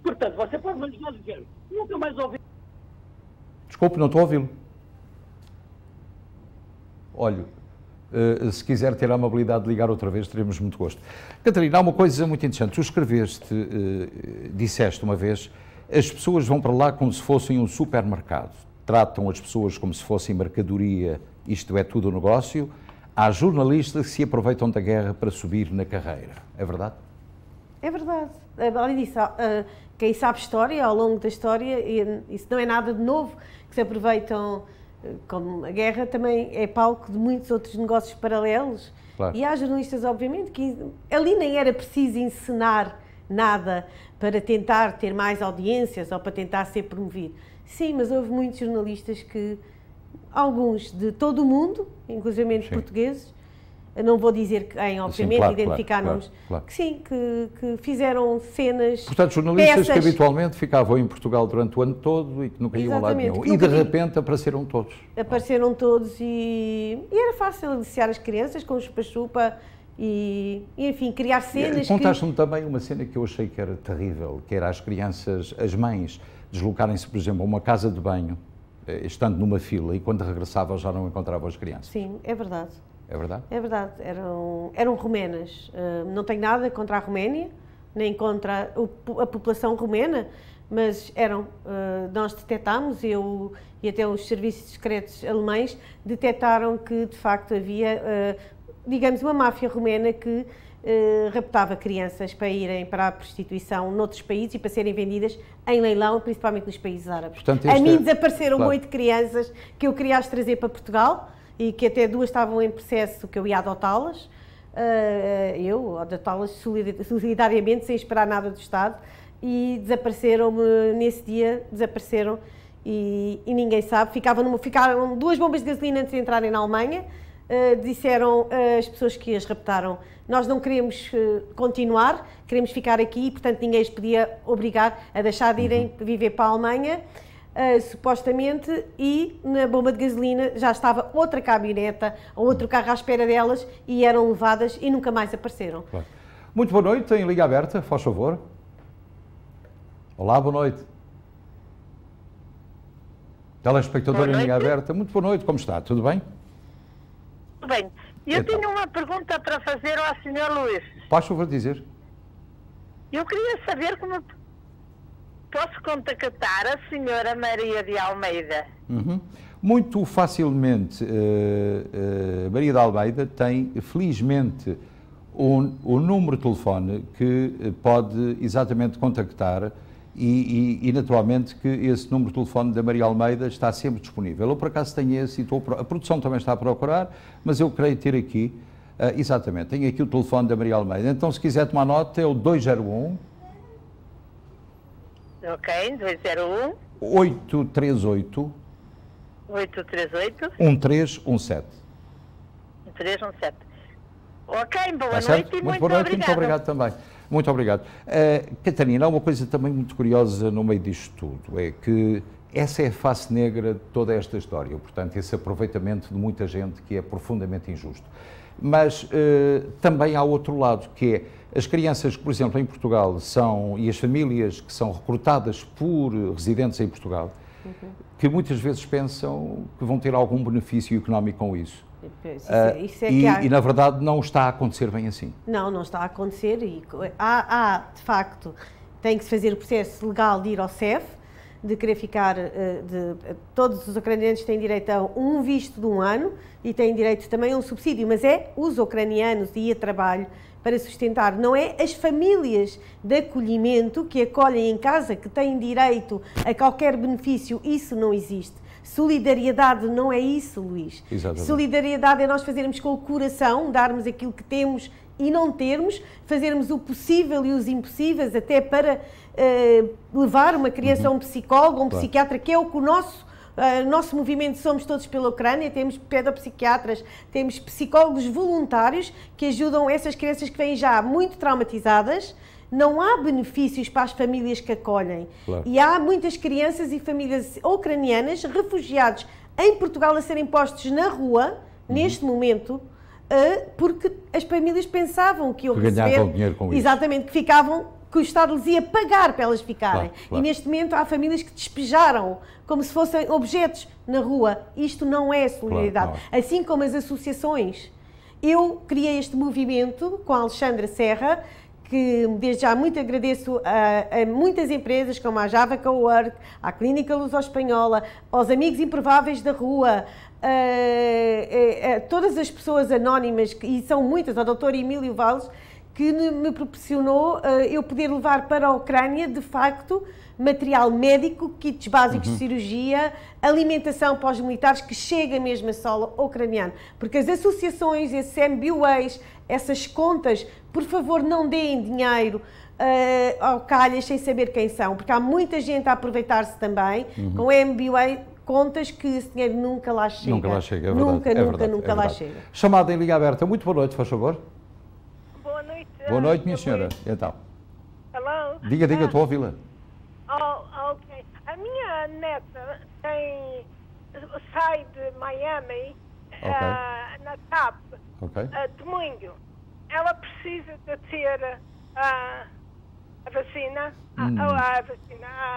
Portanto, você pode me ajudar a dizer, nunca mais ouvi... Desculpe, não estou a ouvi-lo. Olha, se quiser ter a amabilidade de ligar outra vez, teremos muito gosto. Catarina, há uma coisa muito interessante. Tu escreveste, disseste uma vez, as pessoas vão para lá como se fossem um supermercado. Tratam as pessoas como se fossem mercadoria, isto é tudo negócio. Há jornalistas que se aproveitam da guerra para subir na carreira. É verdade? É verdade. Além disso, quem sabe história, ao longo da história, isso não é nada de novo, que se aproveitam, como a guerra também é palco de muitos outros negócios paralelos. Claro. E há jornalistas, obviamente, que ali nem era preciso encenar nada para tentar ter mais audiências ou para tentar ser promovido. Sim, mas houve muitos jornalistas que, alguns de todo o mundo, inclusive portugueses, não vou dizer quem, obviamente, claro, identificar nomes, claro. Que sim, que fizeram cenas... Portanto, jornalistas que habitualmente ficavam em Portugal durante o ano todo e que nunca iam a lado nenhum. E de repente apareceram todos. Apareceram todos e era fácil aliciar as crianças com chupa-chupa e, enfim, criar cenas. Contaste-me também uma cena que eu achei que era terrível, que era as crianças, as mães, deslocarem-se, por exemplo, a uma casa de banho, estando numa fila, e quando regressavam já não encontravam as crianças. Sim, é verdade. É verdade? É verdade. Eram romenas. Não tenho nada contra a Roménia, nem contra a população romena, mas eram. Nós detectámos, eu e até os serviços secretos alemães detectaram que, de facto, havia, digamos, uma máfia romena que raptava crianças para irem para a prostituição noutros países e para serem vendidas em leilão, principalmente nos países árabes. Portanto, a mim desapareceram 8 crianças que eu queria as trazer para Portugal e que até 2 estavam em processo que eu ia adotá-las. Eu adotá-las solidariamente, sem esperar nada do Estado, e desapareceram-me nesse dia, desapareceram e ninguém sabe. Ficaram 2 bombas de gasolina antes de entrarem na Alemanha. Disseram as pessoas que as raptaram, nós não queremos continuar, queremos ficar aqui, portanto ninguém as podia obrigar a deixar de irem viver para a Alemanha, supostamente, e na bomba de gasolina já estava outra caminhoneta ou outro carro à espera delas e eram levadas e nunca mais apareceram. Claro. Muito boa noite, em Liga Aberta, faz favor. Olá, boa noite. Telespectador em Liga Aberta, muito boa noite, como está? Tudo bem? Bem, eu tenho uma pergunta para fazer ao Sr. Luís. Faz favor dizer. Eu queria saber como posso contactar a Sra. Maria de Almeida. Muito facilmente, Maria de Almeida tem, felizmente, um número de telefone que pode exatamente contactar e naturalmente que esse número de telefone da Maria Almeida está sempre disponível. Eu por acaso tenho esse e a produção também está a procurar, mas eu creio ter aqui, exatamente, tenho aqui o telefone da Maria Almeida. Então se quiser tomar nota é o 201 201 838 838 1317. 1317. Ok, boa Tá noite e muito boa noite, muito obrigado também. Muito obrigado. Catarina, há uma coisa também muito curiosa no meio disto tudo, é que essa é a face negra de toda esta história, portanto, esse aproveitamento de muita gente que é profundamente injusto. Mas também há outro lado, que é as crianças que, por exemplo, em Portugal e as famílias que são recrutadas por residentes em Portugal, que muitas vezes pensam que vão ter algum benefício económico com isso. E na verdade não está a acontecer bem assim. Não está a acontecer e há de facto, tem que se fazer o processo legal de ir ao CEF, de querer ficar, todos os ucranianos têm direito a um visto de 1 ano e têm direito também a um subsídio, mas é os ucranianos e a trabalho para sustentar, não é as famílias de acolhimento que acolhem em casa, que têm direito a qualquer benefício, isso não existe. Solidariedade não é isso, Luís. Exatamente. Solidariedade é nós fazermos com o coração, darmos aquilo que temos e não termos, fazermos o possível e os impossíveis até para levar uma criança a um psicólogo, a um psiquiatra, que é o que o nosso movimento Somos Todos pela Ucrânia, temos pedopsiquiatras, temos psicólogos voluntários que ajudam essas crianças que vêm já muito traumatizadas. Não há benefícios para as famílias que acolhem. Claro. E há muitas crianças e famílias ucranianas, refugiados em Portugal, a serem postos na rua, neste momento, porque as famílias pensavam que iam receber dinheiro com isso. Exatamente, que o Estado lhes ia pagar para elas ficarem. Claro, claro. E neste momento há famílias que despejaram como se fossem objetos na rua. Isto não é solidariedade. Claro, assim como as associações. Eu criei este movimento com a Alexandra Serra, que desde já muito agradeço a muitas empresas, como a Java Cowork, à Clínica Luso-Espanhola, aos Amigos Improváveis da Rua, a todas as pessoas anónimas, e são muitas, ao Dr. Emílio Valles, que me proporcionou eu poder levar para a Ucrânia, de facto, material médico, kits básicos de cirurgia, alimentação para os militares, que chega mesmo a solo ucraniano. Porque as associações, esses MBAs, essas contas, por favor, não deem dinheiro ao calhas sem saber quem são, porque há muita gente a aproveitar-se também com MBA, contas que esse dinheiro nunca lá chega. Nunca lá chega, é verdade. Nunca lá chega. Chamada em linha aberta. Muito boa noite, faz favor. Boa noite. Boa noite, minha senhora. Então. Hello? Diga, estou a ouvi-la. Ok. A minha neta sai de Miami na TAP, domingo. Ela precisa de ter a vacina,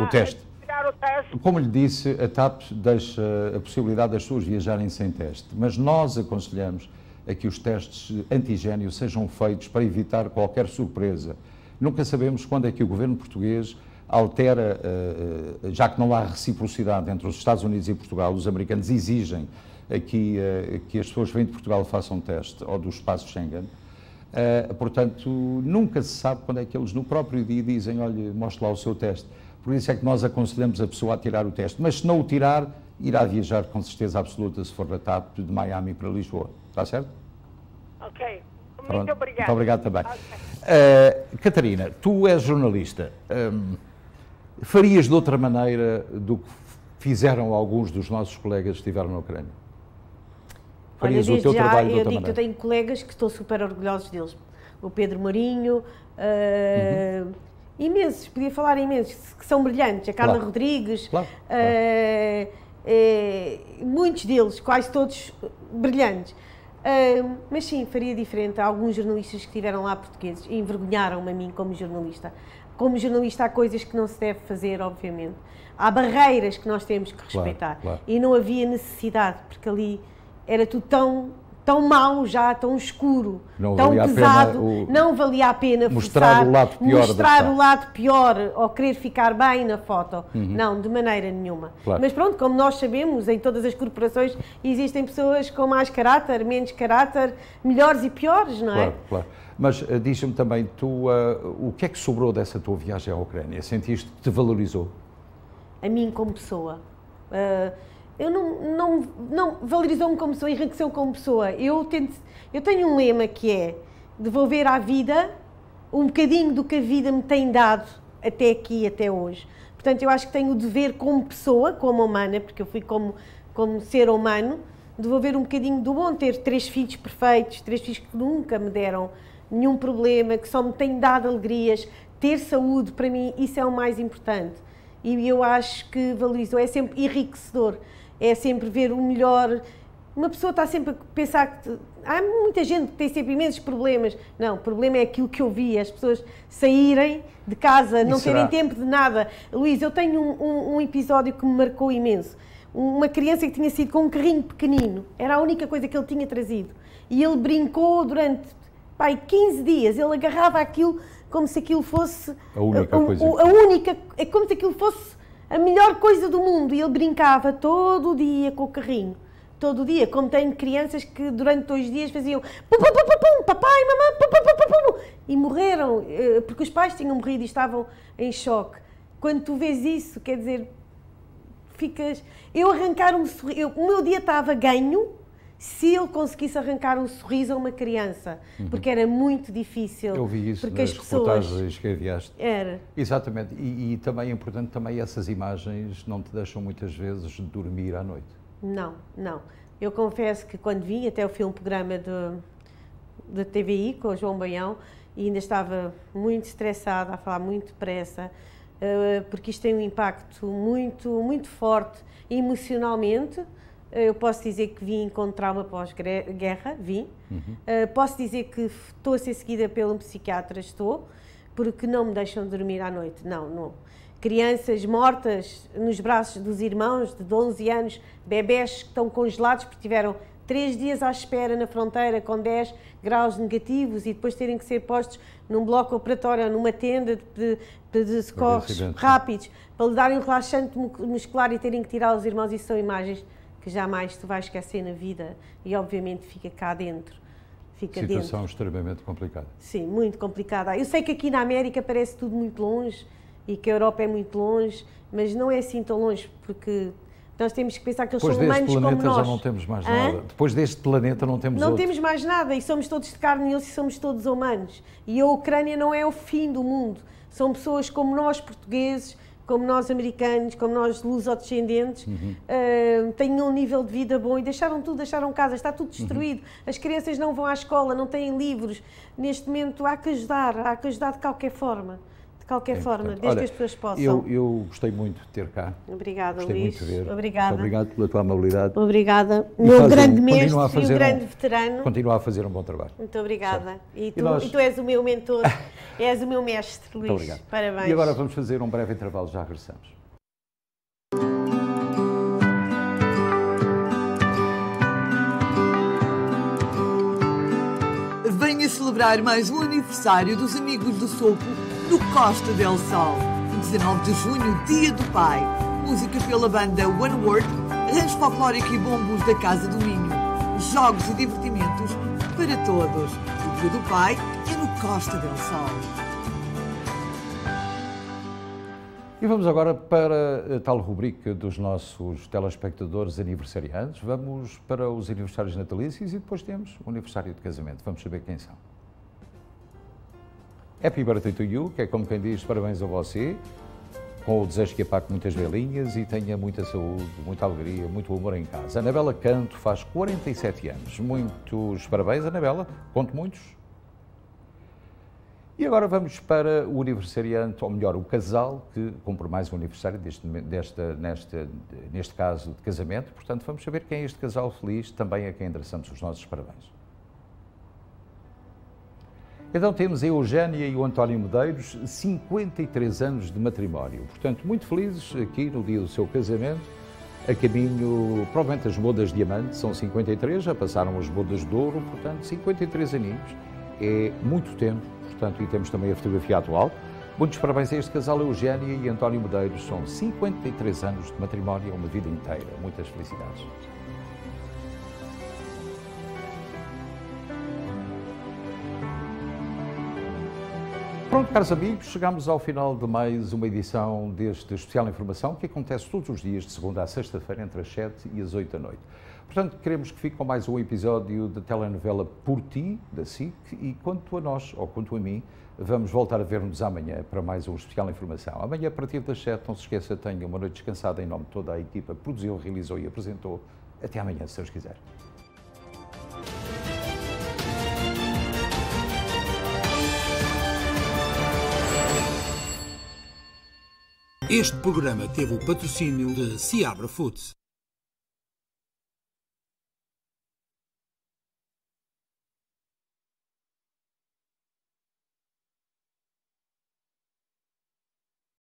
o teste. Tirar o teste. Como lhe disse, a TAP deixa a possibilidade das pessoas viajarem sem teste, mas nós aconselhamos a que os testes antigênio sejam feitos para evitar qualquer surpresa. Nunca sabemos quando é que o governo português altera, já que não há reciprocidade entre os Estados Unidos e Portugal, os americanos exigem que as pessoas que vêm de Portugal façam teste, ou do espaço Schengen. Portanto, nunca se sabe quando é que eles no próprio dia dizem, olha, mostre lá o seu teste. Por isso é que nós aconselhamos a pessoa a tirar o teste. Mas se não o tirar, irá viajar com certeza absoluta se for da TAP de Miami para Lisboa. Está certo? Ok. Muito obrigado. Muito obrigado também. Catarina, tu és jornalista. Farias de outra maneira do que fizeram alguns dos nossos colegas que estiveram na Ucrânia? Farias o teu trabalho de outra maneira? Eu tenho colegas que estou super orgulhosos deles. O Pedro Marinho, imensos, podia falar imensos, que são brilhantes. A Carla Rodrigues, muitos deles, quase todos brilhantes. Mas sim, faria diferente. Há alguns jornalistas que estiveram lá portugueses e envergonharam-me a mim como jornalista. Como jornalista há coisas que não se deve fazer, obviamente. Há barreiras que nós temos que respeitar. Claro. E não havia necessidade, porque ali era tudo tão mau já, tão escuro, tão pesado, não valia a pena mostrar o lado pior ou querer ficar bem na foto. Não, de maneira nenhuma. Claro. Mas pronto, como nós sabemos, em todas as corporações existem pessoas com mais caráter, menos caráter, melhores e piores, não é? Claro. Mas diz-me também, tu, o que é que sobrou dessa tua viagem à Ucrânia? Sentiste que te valorizou? A mim como pessoa. Eu não valorizou-me como pessoa, enriqueceu como pessoa. Eu tenho um lema que é devolver à vida um bocadinho do que a vida me tem dado até aqui, até hoje. Portanto, eu acho que tenho o dever como pessoa, como humana, porque eu fui como ser humano, devolver um bocadinho do bom, ter 3 filhos perfeitos, 3 filhos que nunca me deram nenhum problema, que só me têm dado alegrias, ter saúde, para mim, isso é o mais importante. E eu acho que valorizou, é sempre enriquecedor. É sempre ver o melhor Uma pessoa está sempre a pensar que... Há muita gente que tem sempre imensos problemas. Não, o problema é aquilo que eu vi, as pessoas saírem de casa, não terem tempo de nada. Luís, eu tenho um episódio que me marcou imenso. Uma criança que tinha sido com um carrinho pequenino, era a única coisa que ele tinha trazido. E ele brincou durante 15 dias, ele agarrava aquilo como se aquilo fosse... A única coisa. Como se aquilo fosse a melhor coisa do mundo. E ele brincava todo o dia com o carrinho. Todo o dia, como tenho crianças que durante 2 dias faziam pum, pum, pum, pum, papai, mamãe, pum, pum, pum, pum, pum, e morreram, porque os pais tinham morrido e estavam em choque. Quando tu vês isso, quer dizer, ficas... Eu arrancar um sorriso... O meu dia estava ganho se ele conseguisse arrancar um sorriso a uma criança, porque era muito difícil. Eu vi isso porque nas as pessoas... reportagens que enviaste. Era. Exatamente, e também é importante, também essas imagens não te deixam muitas vezes dormir à noite. Não, não. Eu confesso que quando vim, até eu fui a um programa da TVI com o João Baião e ainda estava muito estressada, a falar muito depressa, porque isto tem um impacto muito, muito forte emocionalmente. Eu posso dizer que vim com trauma pós-guerra, posso dizer que estou a ser seguida pelo psiquiatra, porque não me deixam dormir à noite, não. Crianças mortas nos braços dos irmãos de 11 anos, bebés que estão congelados porque tiveram 3 dias à espera na fronteira com 10 graus negativos e depois terem que ser postos num bloco operatório ou numa tenda de socorros rápidos para lhe darem um relaxante muscular e terem que tirar os irmãos. Isso são imagens que jamais tu vais esquecer na vida e obviamente fica cá dentro. Situação extremamente complicada. Sim, muito complicada. Eu sei que aqui na América parece tudo muito longe e que a Europa é muito longe, mas não é assim tão longe, porque nós temos que pensar que eles são humanos como nós. Depois deste planeta já não temos mais nada. Depois deste planeta não temos outro. Não temos mais nada e somos todos de carne e osso e somos todos humanos. E a Ucrânia não é o fim do mundo. São pessoas como nós portugueses, como nós americanos, como nós luso-descendentes, têm um nível de vida bom e deixaram tudo, deixaram casa, está tudo destruído. As crianças não vão à escola, não têm livros. Neste momento há que ajudar de qualquer forma. De qualquer forma, desde que as pessoas possam. Eu gostei muito de ter cá. Obrigada, gostei Luís. Muito de ver. Obrigada. Muito obrigado pela tua amabilidade. Obrigada. Meu grande mestre e um grande veterano. Continua a fazer um bom trabalho. Muito obrigada. E tu és o meu mentor, és o meu mestre, Luís. Muito obrigado. Parabéns. E agora vamos fazer um breve intervalo, já regressamos. Venha celebrar mais um aniversário dos Amigos do Sopro no Costa del Sol. 19 de junho, Dia do Pai. Música pela banda One Word, rancho folclórico e bombos da Casa do Minho. Jogos e divertimentos para todos. O Dia do Pai é no Costa del Sol. E vamos agora para a tal rubrica dos nossos telespectadores aniversariantes. Vamos para os aniversários natalícios e depois temos o aniversário de casamento. Vamos saber quem são. Happy Birthday to You, que é como quem diz parabéns a você, com o desejo que apague muitas velinhas e tenha muita saúde, muita alegria, muito amor em casa. Anabela Canto faz 47 anos. Muitos parabéns, Anabela. Conto muitos. E agora vamos para o aniversariante, ou melhor, o casal que cumpre mais um aniversário neste caso de casamento. Portanto, vamos saber quem é este casal feliz, também a quem endereçamos os nossos parabéns. Então temos a Eugénia e o António Medeiros, 53 anos de matrimónio. Portanto, muito felizes aqui no dia do seu casamento, a caminho, provavelmente as bodas de diamante, são 53, já passaram as bodas de ouro, portanto, 53 aninhos, é muito tempo. Portanto, e temos também a fotografia atual. Muitos parabéns a este casal, Eugénia e António Medeiros. São 53 anos de matrimónio, uma vida inteira. Muitas felicidades. Pronto, caros amigos, chegamos ao final de mais uma edição deste especial Informação, que acontece todos os dias, de segunda a sexta-feira, entre as 7 e as 8 da noite. Portanto, queremos que fique com mais um episódio da telenovela Por Ti, da SIC, e quanto a nós, ou quanto a mim, vamos voltar a ver-nos amanhã para mais um especial Informação. Amanhã, a partir das 7, não se esqueça, tenha uma noite descansada em nome de toda a equipa que produziu, realizou e apresentou. Até amanhã, se Deus quiser. Este programa teve o patrocínio de Seabra Foods.